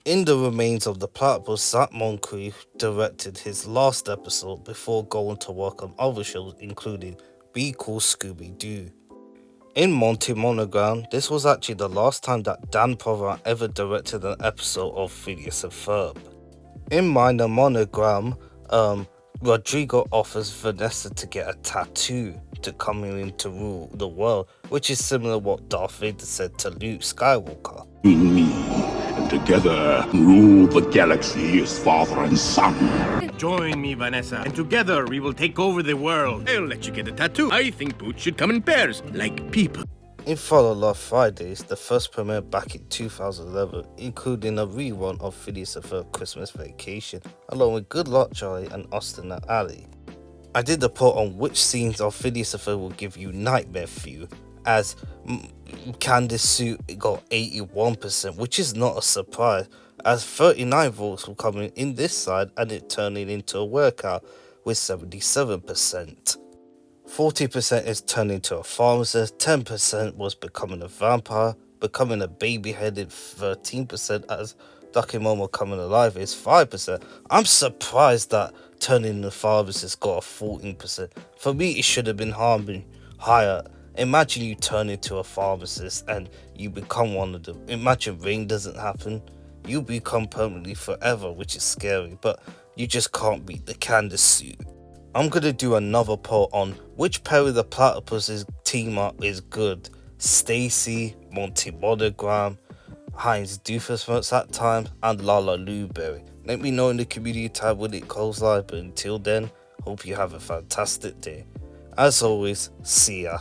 In the remains of the Platypus, Zach Moncrief directed his last episode before going to work on other shows, including Be Cool Scooby-Doo. In Monty Monogram, this was actually the last time that Dan Provine ever directed an episode of Phineas and Ferb. In Minor Monogram, Rodrigo offers Vanessa to get a tattoo to come in to rule the world, which is similar to what Darth Vader said to Luke Skywalker. Me, and together rule the galaxy as father and son. Join me, Vanessa, and together we will take over the world. I'll let you get a tattoo. I think boots should come in pairs, like people. In Follow Love Fridays, the first premiere back in 2011, including a rerun of Phineas and Ferb Christmas Vacation, along with Good Luck Charlie and Austin and Ally. I did a poll on which scenes of Phineas and Ferb will give you nightmare fuel, as Candace's suit got 81%, which is not a surprise, as 39 votes were coming in this side and it turning into a workout with 77%. 40% is turning to a pharmacist, 10% was becoming a vampire, becoming a baby-headed 13%, as Ducky Momo coming alive is 5%. I'm surprised that turning into a pharmacist got a 14%. For me, it should have been higher. Imagine you turn into a pharmacist and you become one of them. Imagine rain doesn't happen. You become permanently forever, which is scary, but you just can't beat the Candace suit. I'm going to do another poll on which Perry the Platypus's team up is good. Stacy, Monty Monogram, Heinz Doofenshmirtz at times, and Lala Blueberry. Let me know in the community tab when it goes live, but until then, hope you have a fantastic day. As always, see ya.